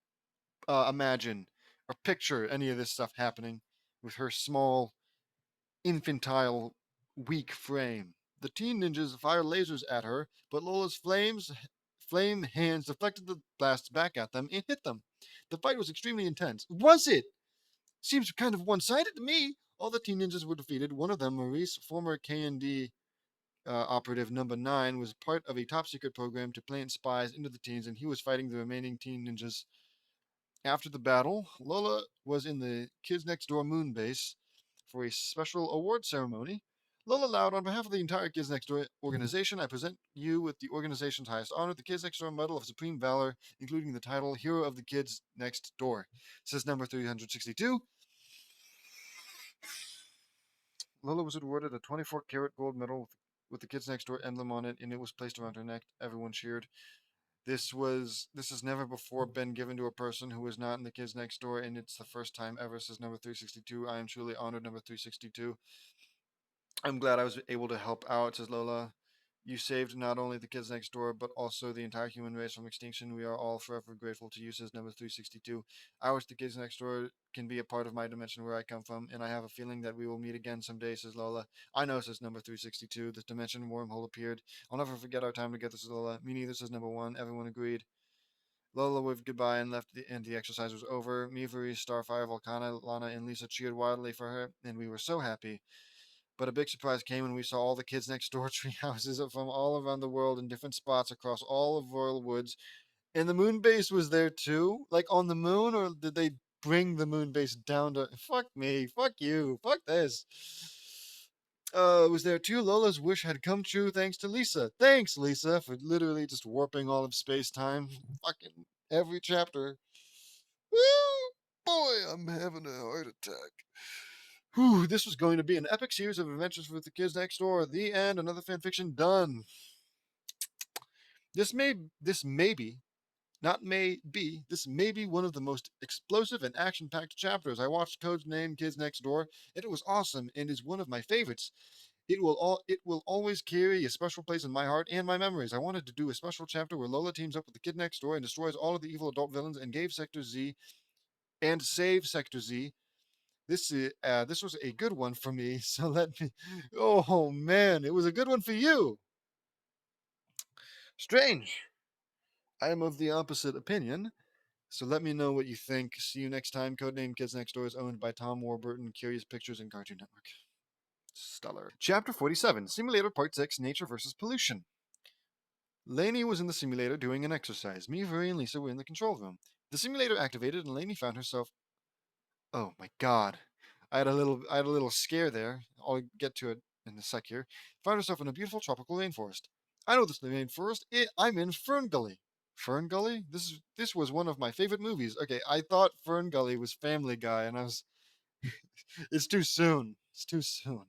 imagine or picture any of this stuff happening with her small, infantile, weak frame. The teen ninjas fire lasers at her, but Lola's flame hands deflected the blasts back at them and hit them. The fight was extremely intense. Was it? Seems kind of one-sided to me. All the teen ninjas were defeated. One of them, Maurice, former K&D operative number 9, was part of a top-secret program to plant spies into the teens, and he was fighting the remaining teen ninjas. After the battle, Lola was in the Kids Next Door moon base for a special award ceremony. Lola Loud, on behalf of the entire Kids Next Door organization, I present you with the organization's highest honor, the Kids Next Door Medal of Supreme Valor, including the title Hero of the Kids Next Door. Says number 362. Lola was awarded a 24-karat gold medal with the Kids Next Door emblem on it, and it was placed around her neck. Everyone cheered. This has never before been given to a person who was not in the Kids Next Door, and it's the first time ever, says number 362. I am truly honored, number 362. I'm glad I was able to help out, says Lola. You saved not only the Kids Next Door, but also the entire human race from extinction. We are all forever grateful to you, says number 362. I wish the Kids Next Door can be a part of my dimension where I come from, and I have a feeling that we will meet again someday, says Lola. I know, says number 362. The dimension wormhole appeared. I'll never forget our time together, says Lola. Me neither, says number 1. Everyone agreed. Lola waved goodbye and left, and the exercise was over. Me, Varese, Starfire, Volcana, Lana, and Lisa cheered wildly for her, and we were so happy. But a big surprise came when we saw all the Kids Next Door tree houses from all around the world in different spots across all of Royal Woods. And the moon base was there too? Like on the moon, or did they bring the moon base down to. Fuck me, fuck you, fuck this. Was there too. Lola's wish had come true thanks to Lisa. Thanks, Lisa, for literally just warping all of space time. Fucking every chapter. Woo! Boy, I'm having a heart attack. Whew, this was going to be an epic series of adventures with the Kids Next Door. The end. Another fanfiction done. This may be Not may be. This may be one of the most explosive and action-packed chapters. I watched Code's Name Kids Next Door, and it was awesome and is one of my favorites. It will always carry a special place in my heart and my memories. I wanted to do a special chapter where Lola teams up with the kid next door and destroys all of the evil adult villains and save Sector Z. This was a good one for me. So let me. Oh man, it was a good one for you. Strange. I am of the opposite opinion. So let me know what you think. See you next time. Codename Kids Next Door is owned by Tom Warburton, Curious Pictures, and Cartoon Network. Stellar. Chapter 47, Simulator Part 6, Nature versus Pollution. Laney was in the simulator doing an exercise. Me, Vuri, and Lisa were in the control room. The simulator activated, and Laney found herself. Oh my God! I had a little scare there. I'll get to it in a sec here. Found herself in a beautiful tropical rainforest. I know this rainforest. I'm in FernGully. FernGully? This was one of my favorite movies. Okay, I thought FernGully was Family Guy, and I was. It's too soon. It's too soon.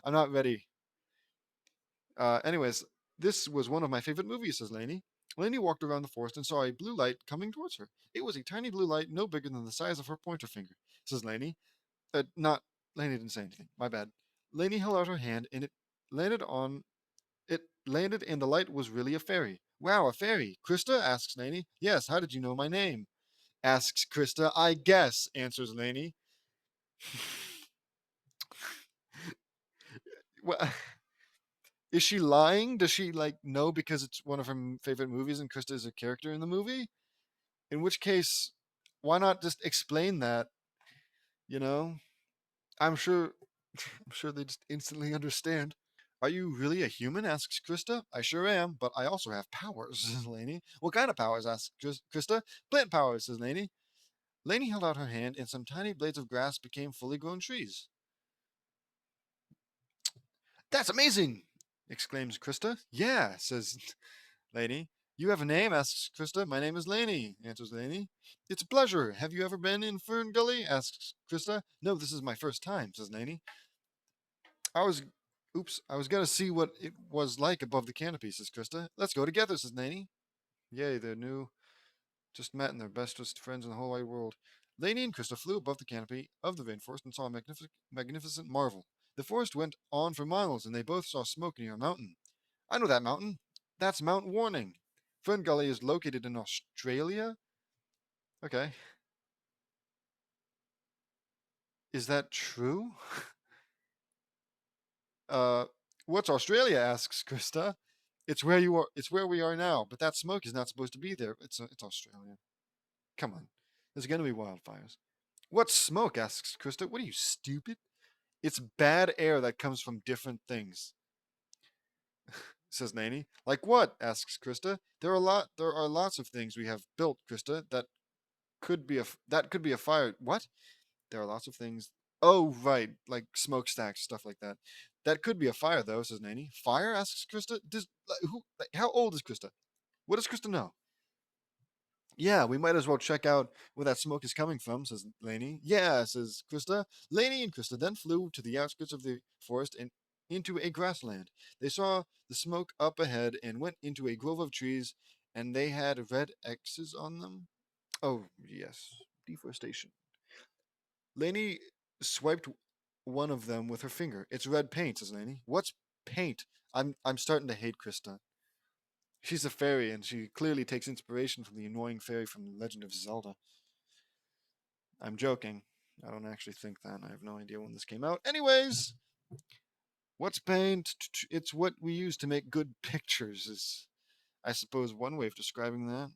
I'm not ready. Anyways, this was one of my favorite movies, says Laney. Laney walked around the forest and saw a blue light coming towards her. It was a tiny blue light, no bigger than the size of her pointer finger, says Laney. Not Laney didn't say anything. My bad. Laney held out her hand, and landed on. It landed, and the light was really a fairy. Wow, a fairy! Krista asks Laney. Yes. How did you know my name? Asks Krista. I guess. Answers Laney. Well, is she lying? Does she like know because it's one of her favorite movies and Krista is a character in the movie? In which case, why not just explain that? You know, I'm sure. I'm sure they just instantly understand. Are you really a human? Asks Krista. I sure am, but I also have powers, says Laney. What kind of powers? Asks Krista. Plant powers, says Laney. Laney held out her hand, and some tiny blades of grass became fully grown trees. That's amazing! Exclaims Krista. Yeah, says Laney. You have a name? Asks Krista. My name is Laney, answers Laney. It's a pleasure. Have you ever been in FernGully? Asks Krista. No, this is my first time, says Laney. I was I was gonna see what it was like above the canopy, says Krista. Let's go together, says Laney. Yay, they're new, just met and they're bestest friends in the whole wide world. Laney and Krista flew above the canopy of the rainforest and saw a magnificent marvel. The forest went on for miles, and they both saw smoke near a mountain. I know that mountain. That's Mount Warning. FernGully is located in Australia. Okay. Is that true? Uh, what's Australia? Asks Krista. It's where you are. It's where we are now. But that smoke is not supposed to be there. It's Australia. Come on. There's gonna be wildfires. What's smoke? Asks Krista. What are you, stupid? It's bad air that comes from different things, says Nanny. Like what? Asks Krista. There are lots of things we have built, Krista, that could be a fire. What? There are lots of things. Oh, right, like smokestacks, stuff like that. That could be a fire, though, says Nanny. Fire? Asks Krista. How old is Krista? What does Krista know? Yeah, we might as well check out where that smoke is coming from, says Laney. Yeah, says Krista. Laney and Krista then flew to the outskirts of the forest and into a grassland. They saw the smoke up ahead and went into a grove of trees, and they had red X's on them. Oh, yes, deforestation. Laney swiped one of them with her finger. It's red paint, says Laney. What's paint? I'm starting to hate Krista. She's a fairy, and she clearly takes inspiration from the annoying fairy from The Legend of Zelda. I'm joking. I don't actually think that. I have no idea when this came out. Anyways, what's paint? It's what we use to make good pictures, is, I suppose, one way of describing that.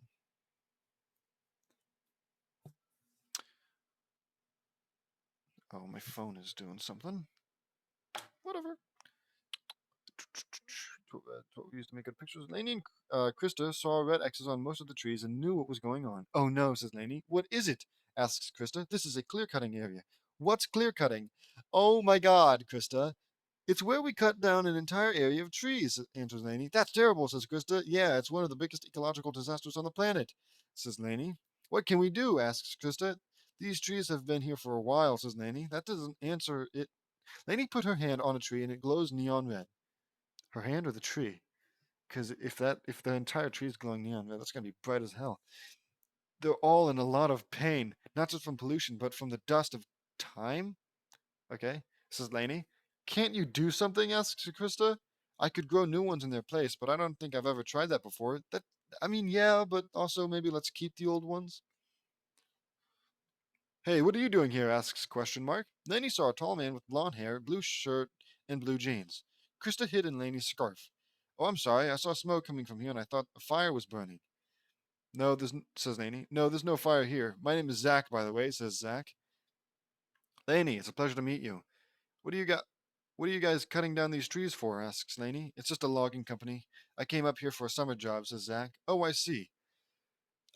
Oh, my phone is doing something. Whatever. What we used to make good pictures. Laney and Krista saw red X's on most of the trees and knew what was going on. Oh no, says Laney. What is it? Asks Krista. This is a clear cutting area. What's clear cutting? Oh my god, Krista. It's where we cut down an entire area of trees, answers Laney. That's terrible, says Krista. Yeah, it's one of the biggest ecological disasters on the planet, says Laney. What can we do? Asks Krista. These trees have been here for a while, says Laney. That doesn't answer it. Laney put her hand on a tree and it glows neon red. Her hand or the tree? Because if the entire tree is glowing neon red, that's gonna be bright as hell. They're all in a lot of pain, not just from pollution, but from the dust of time. Okay, says Laney. Can't you do something? Asks Krista. I could grow new ones in their place, but I don't think I've ever tried that before. I mean, yeah, but also maybe let's keep the old ones. Hey, what are you doing here? Asks question mark. Laney saw a tall man with blonde hair, blue shirt, and blue jeans. Krista hid in Laney's scarf. Oh, I'm sorry. I saw smoke coming from here, and I thought a fire was burning. No, says Laney. No, there's no fire here. My name is Zach, by the way, says Zach. Laney, it's a pleasure to meet you. What do you got? What are you guys cutting down these trees for? Asks Laney. It's just a logging company. I came up here for a summer job, says Zach. Oh, I see.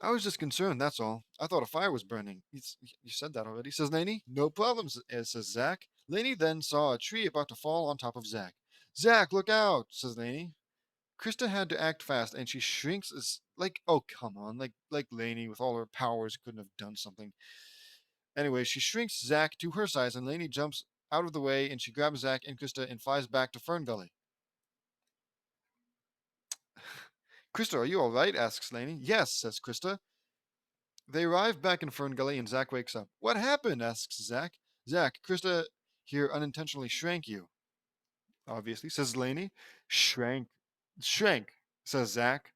I was just concerned, that's all. I thought a fire was burning. You said that already, says Laney. No problem, says Zach. Laney then saw a tree about to fall on top of Zach. Zach, look out, says Laney. Krista had to act fast, and she shrinks as like, oh come on, like Laney with all her powers couldn't have done something. Anyway, she shrinks Zach to her size, and Laney jumps out of the way, and she grabs Zach and Krista and flies back to FernGully. Krista, are you all right? Asks Laney. Yes, says Krista. They arrive back in FernGully, and Zach wakes up. What happened? Asks Zach. Zach, Krista here unintentionally shrank you. Obviously, says Laney. Shrank, says Zach.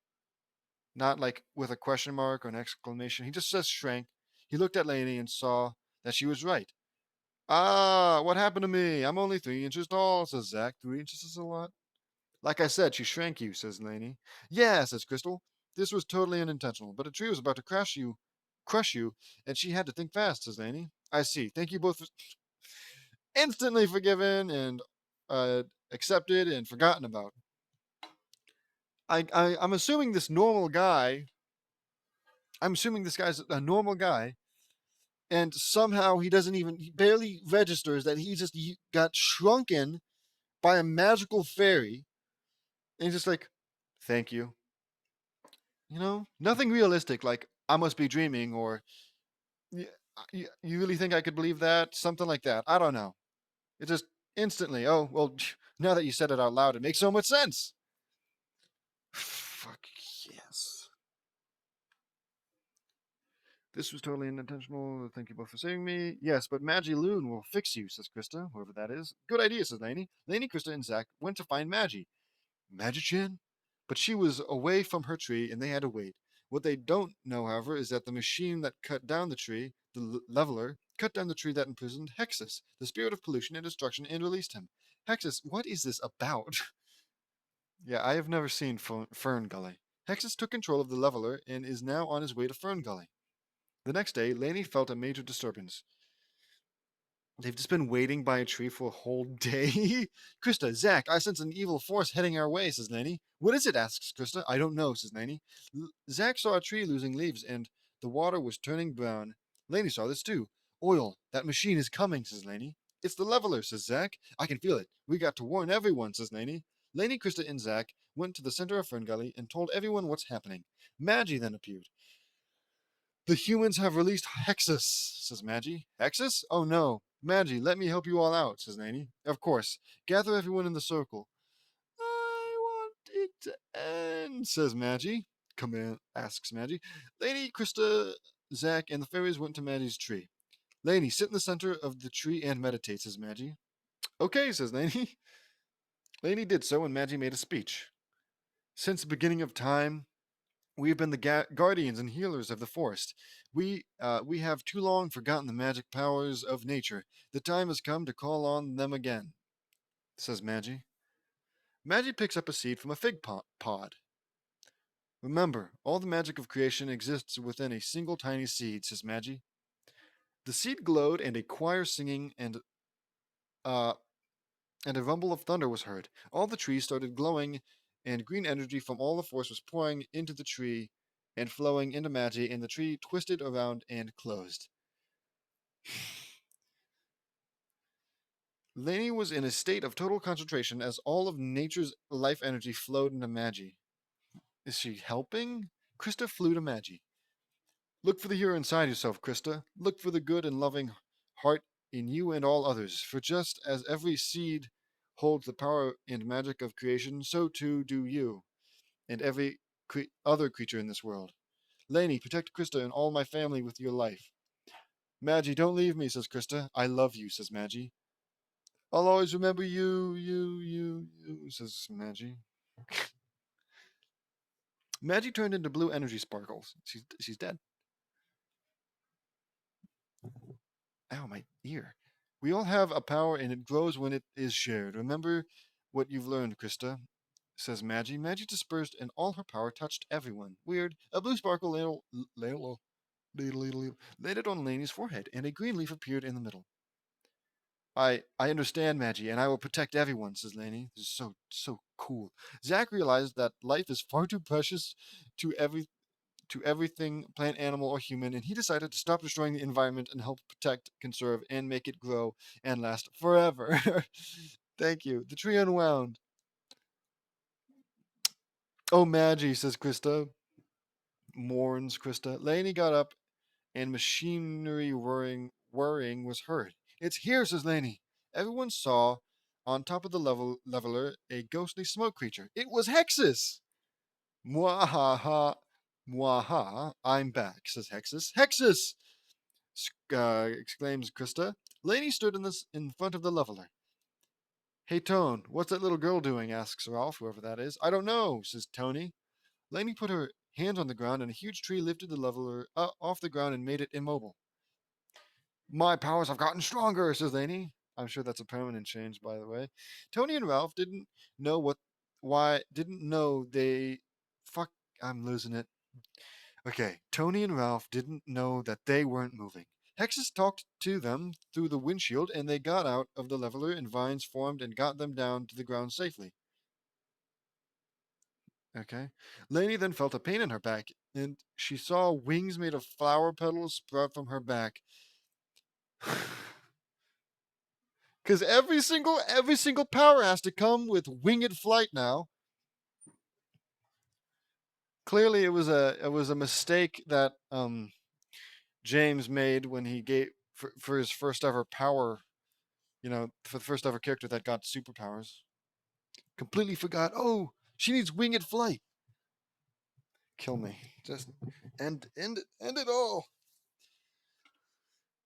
Not like with a question mark or an exclamation. He just says shrank. He looked at Laney and saw that she was right. Ah, what happened to me? I'm only 3 inches tall, says Zach. 3 inches is a lot. Like I said, she shrank you, says Laney. Yeah, says Crystal. This was totally unintentional, but a tree was about to crush you, and she had to think fast, says Laney. I see. Thank you both for instantly forgiven and uh, accepted and forgotten about. I'm assuming this normal guy. I'm assuming this guy's a normal guy, and somehow he barely registers that he got shrunken by a magical fairy, and he's just like, thank you. Nothing realistic like I must be dreaming or you really think I could believe that? Something like that. I don't know. It just instantly, oh, well, now that you said it out loud, it makes so much sense. Fuck yes. This was totally unintentional. Thank you both for saving me. Yes, but Maggie Loon will fix you, says Krista, whoever that is. Good idea, says Laney. Laney, Krista, and Zach went to find Maggie. Magichin? But she was away from her tree and they had to wait. What they don't know, however, is that the machine that cut down the tree, the leveler, cut down the tree that imprisoned Hexxus, the spirit of pollution and destruction, and released him. Hexxus, what is this about? Yeah, I have never seen FernGully. Hexxus took control of the leveler and is now on his way to FernGully. The next day, Laney felt a major disturbance. They've just been waiting by a tree for a whole day. Krista, Zach, I sense an evil force heading our way, says Laney. What is it? Asks Krista. I don't know, says Laney. Zach saw a tree losing leaves and the water was turning brown. Laney saw this too. Oil, that machine is coming, says Laney. It's the leveler, says Zach. I can feel it. We got to warn everyone, says Laney. Laney, Krista, and Zach went to the center of FernGully and told everyone what's happening. Maggie then appeared. The humans have released Hexxus, says Maggie. Hexxus? Oh no. Maggie, let me help you all out, says Laney. Of course. Gather everyone in the circle. I want it to end, says Maggie. Asks Maggie. Laney, Krista, Zach, and the fairies went to Maggie's tree. Laney, sit in the center of the tree and meditate, says Maggie. Okay, says Laney. Laney did so, and Maggie made a speech. Since the beginning of time, we have been the guardians and healers of the forest. We have too long forgotten the magic powers of nature. The time has come to call on them again, says Maggie. Maggie picks up a seed from a fig pod. Remember, all the magic of creation exists within a single tiny seed, says Maggie. The seed glowed, and a choir singing uh, and a rumble of thunder was heard. All the trees started glowing, and green energy from all the force was pouring into the tree and flowing into Maggie, and the tree twisted around and closed. Laney was in a state of total concentration as all of nature's life energy flowed into Maggie. Is she helping? Krista flew to Maggie. Look for the hero inside yourself, Krista. Look for the good and loving heart in you and all others. For just as every seed holds the power and magic of creation, so too do you and every other creature in this world. Laney, protect Krista and all my family with your life. Maggie, don't leave me, says Krista. I love you, says Maggie. I'll always remember you, says Maggie. Maggie turned into blue energy sparkles. She's dead. Ow, my ear. We all have a power and it grows when it is shared. Remember what you've learned, Krista, says Maggie. Maggie dispersed and all her power touched everyone. Weird. A blue sparkle landed on Laney's forehead and a green leaf appeared in the middle. I understand, Maggie, and I will protect everyone, says Laney. This is so cool. Zach realized that life is far too precious to everything, plant, animal, or human, and he decided to stop destroying the environment and help protect, conserve, and make it grow and last forever. Thank you. The tree unwound. Oh, Maggie, says Krista. Mourns Krista. Laney got up, and machinery whirring was heard. It's here, says Laney. Everyone saw, on top of the leveler, a ghostly smoke creature. It was Hexxus! Mwahaha, mwaha, I'm back, says Hexxus. Hexxus! Exclaims Krista. Laney stood in front of the leveler. Hey, Tone, what's that little girl doing? Asks Ralph, whoever that is. I don't know, says Tony. Laney put her hands on the ground, and a huge tree lifted the leveler off the ground and made it immobile. My powers have gotten stronger, says Laney. I'm sure that's a permanent change, by the way. Tony and Ralph didn't know didn't know they, fuck, I'm losing it. Okay, Tony and Ralph didn't know that they weren't moving. Hexxus talked to them through the windshield, and they got out of the leveler, and vines formed and got them down to the ground safely. Okay. Laney then felt a pain in her back, and she saw wings made of flower petals sprout from her back. Because every single power has to come with winged flight now. Clearly, it was a mistake that James made when he gave for his first ever power. For the first ever character that got superpowers. Completely forgot. Oh, she needs winged flight. Kill me. Just end it all.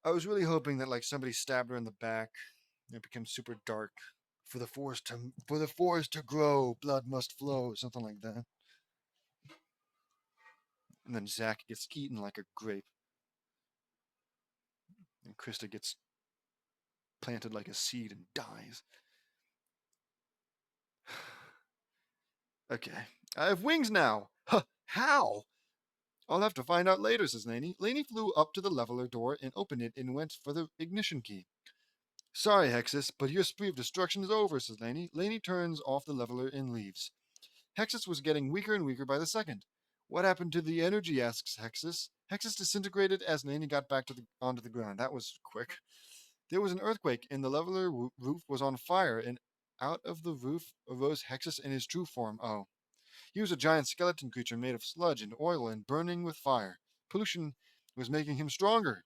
I was really hoping that like somebody stabbed her in the back and it became super dark. For the forest to grow, blood must flow, something like that. And then Zach gets eaten like a grape. And Krista gets planted like a seed and dies. Okay. I have wings now. Huh, how? I'll have to find out later, says Laney. Laney flew up to the leveler door and opened it and went for the ignition key. Sorry, Hexxus, but your spree of destruction is over, says Laney. Laney turns off the leveler and leaves. Hexxus was getting weaker and weaker by the second. What happened to the energy, asks Hexxus. Hexxus disintegrated as Laney got back onto the ground. That was quick. There was an earthquake, and the leveler roof was on fire, and out of the roof arose Hexxus in his true form. Oh. He was a giant skeleton creature made of sludge and oil and burning with fire. Pollution was making him stronger.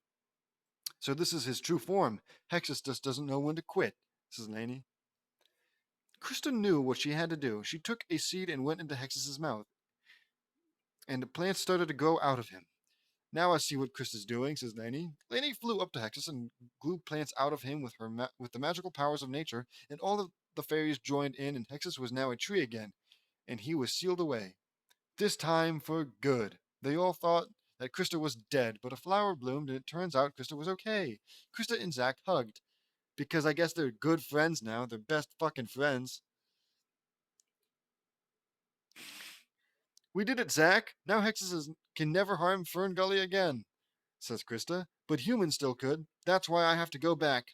So this is his true form. Hexxus just doesn't know when to quit, says Laney. Krista knew what she had to do. She took a seed and went into Hexxus's mouth, and the plants started to grow out of him. Now I see what Krista's doing, says Laney. Laney flew up to Hexxus and grew plants out of him with the magical powers of nature, and all of the fairies joined in, and Hexxus was now a tree again, and he was sealed away. This time for good. They all thought that Krista was dead, but a flower bloomed, and it turns out Krista was okay. Krista and Zach hugged, because I guess they're good friends now. They're best fucking friends. We did it, Zach. Now Hexxus can never harm FernGully again, says Krista. But humans still could. That's why I have to go back.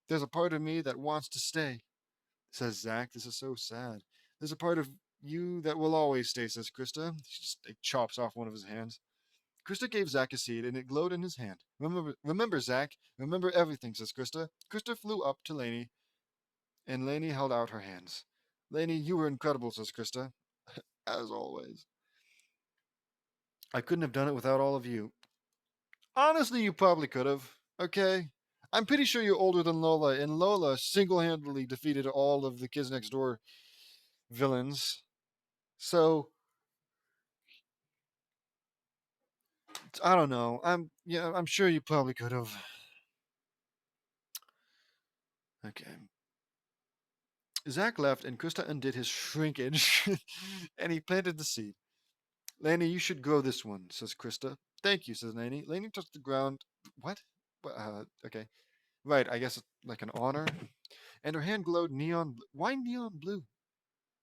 There's a part of me that wants to stay, says Zach. This is so sad. There's a part of you that will always stay, says Krista. She just chops off one of his hands. Krista gave Zach a seed, and it glowed in his hand. Remember, Zach. Remember everything, says Krista. Krista flew up to Laney, and Laney held out her hands. Laney, you were incredible, says Krista. As always. I couldn't have done it without all of you. Honestly, you probably could have. Okay? I'm pretty sure you're older than Lola, and Lola single-handedly defeated all of the Kids Next Door villains. So, I don't know. I'm sure you probably could have. Okay. Zach left, and Krista undid his shrinkage, and he planted the seed. Laney, you should grow this one, says Krista. Thank you, says Laney. Laney touched the ground. What? Okay. Right, I guess it's like an honor. And her hand glowed neon. Why neon blue?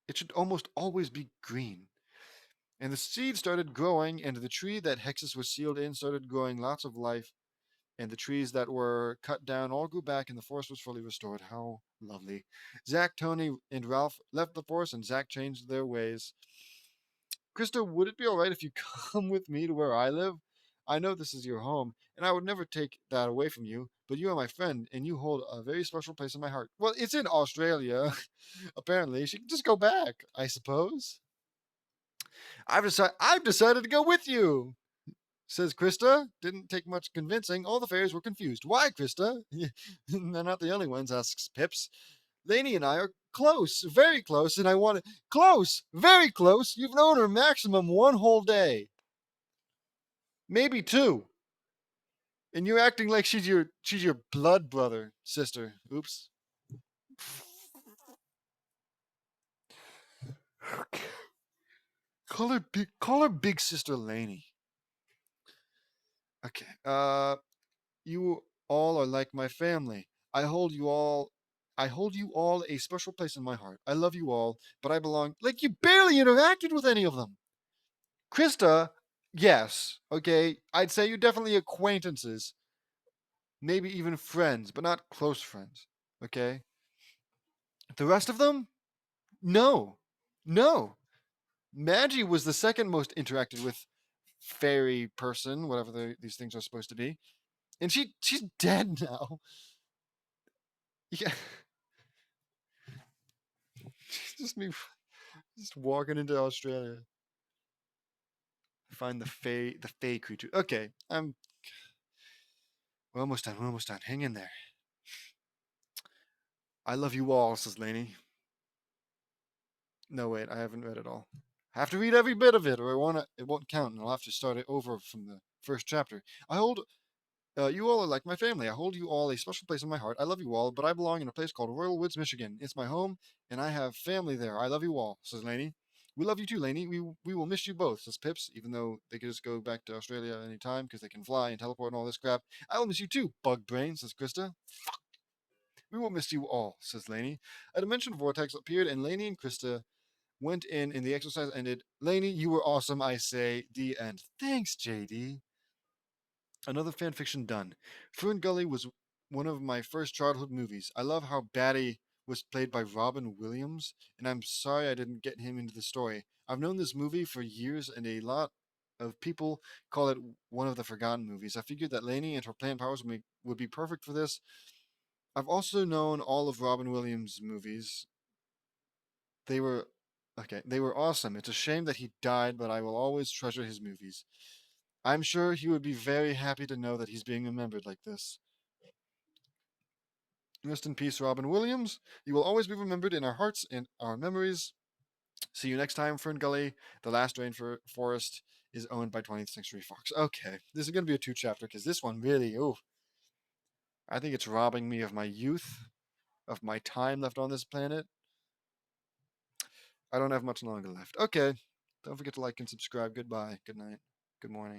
It should almost always be green. And the seed started growing, and the tree that Hexxus was sealed in started growing lots of life. And the trees that were cut down all grew back, and the forest was fully restored. How lovely. Zach, Tony, and Ralph left the forest, and Zach changed their ways. Krista, would it be all right if you come with me to where I live? I know this is your home, and I would never take that away from you, but you are my friend, and you hold a very special place in my heart. Well, it's in Australia. Apparently, she can just go back, I suppose. I've decided to go with you, says Krista. Didn't take much convincing. All the fairies were confused. Why, Krista? They're not the only ones, asks Pips. Laney and I are close, very close, and I want to. Close, very close. You've known her maximum one whole day. Maybe two. And you're acting like she's your blood brother, sister. Oops. Call her big sister Laney. Okay. You all are like my family. I hold you all a special place in my heart. I love you all, but I belong. Like, you barely interacted with any of them. Krista, yes, okay. I'd say you're definitely acquaintances, maybe even friends, but not close friends. Okay. The rest of them, no, no. Maggie was the second most interacted with fairy person, whatever these things are supposed to be, and she's dead now. Yeah, just me, just walking into Australia, find the fey creature. Okay, we're almost done. We're almost done. Hang in there. I love you all, says Laney. No, wait, I haven't read it all. I have to read every bit of it, or it won't count, and I'll have to start it over from the first chapter. I hold you all are like my family. I hold you all a special place in my heart. I love you all, but I belong in a place called Royal Woods, Michigan. It's my home, and I have family there. I love you all, says Laney. We love you too, Laney. We will miss you both, says Pips, even though they could just go back to Australia at any time because they can fly and teleport and all this crap. I will miss you too, Bug Brain, says Krista. We will miss you all, says Laney. A dimension vortex appeared, and Laney and Krista went in, and the exercise ended. Laney, you were awesome, I say. The end. Thanks, JD. Another fanfiction done. FernGully was one of my first childhood movies. I love how Batty was played by Robin Williams, and I'm sorry I didn't get him into the story. I've known this movie for years, and a lot of people call it one of the forgotten movies. I figured that Laney and her plant powers would be perfect for this. I've also known all of Robin Williams' movies. They were okay. They were awesome. It's a shame that he died, but I will always treasure his movies. I'm sure he would be very happy to know that he's being remembered like this. Rest in peace, Robin Williams. You will always be remembered in our hearts and our memories. See you next time, FernGully. The Last Rainforest is owned by 20th Century Fox. Okay, this is going to be a two-chapter because this one really, I think it's robbing me of my youth, of my time left on this planet. I don't have much longer left. Okay, don't forget to like and subscribe. Goodbye. Good night. Good morning.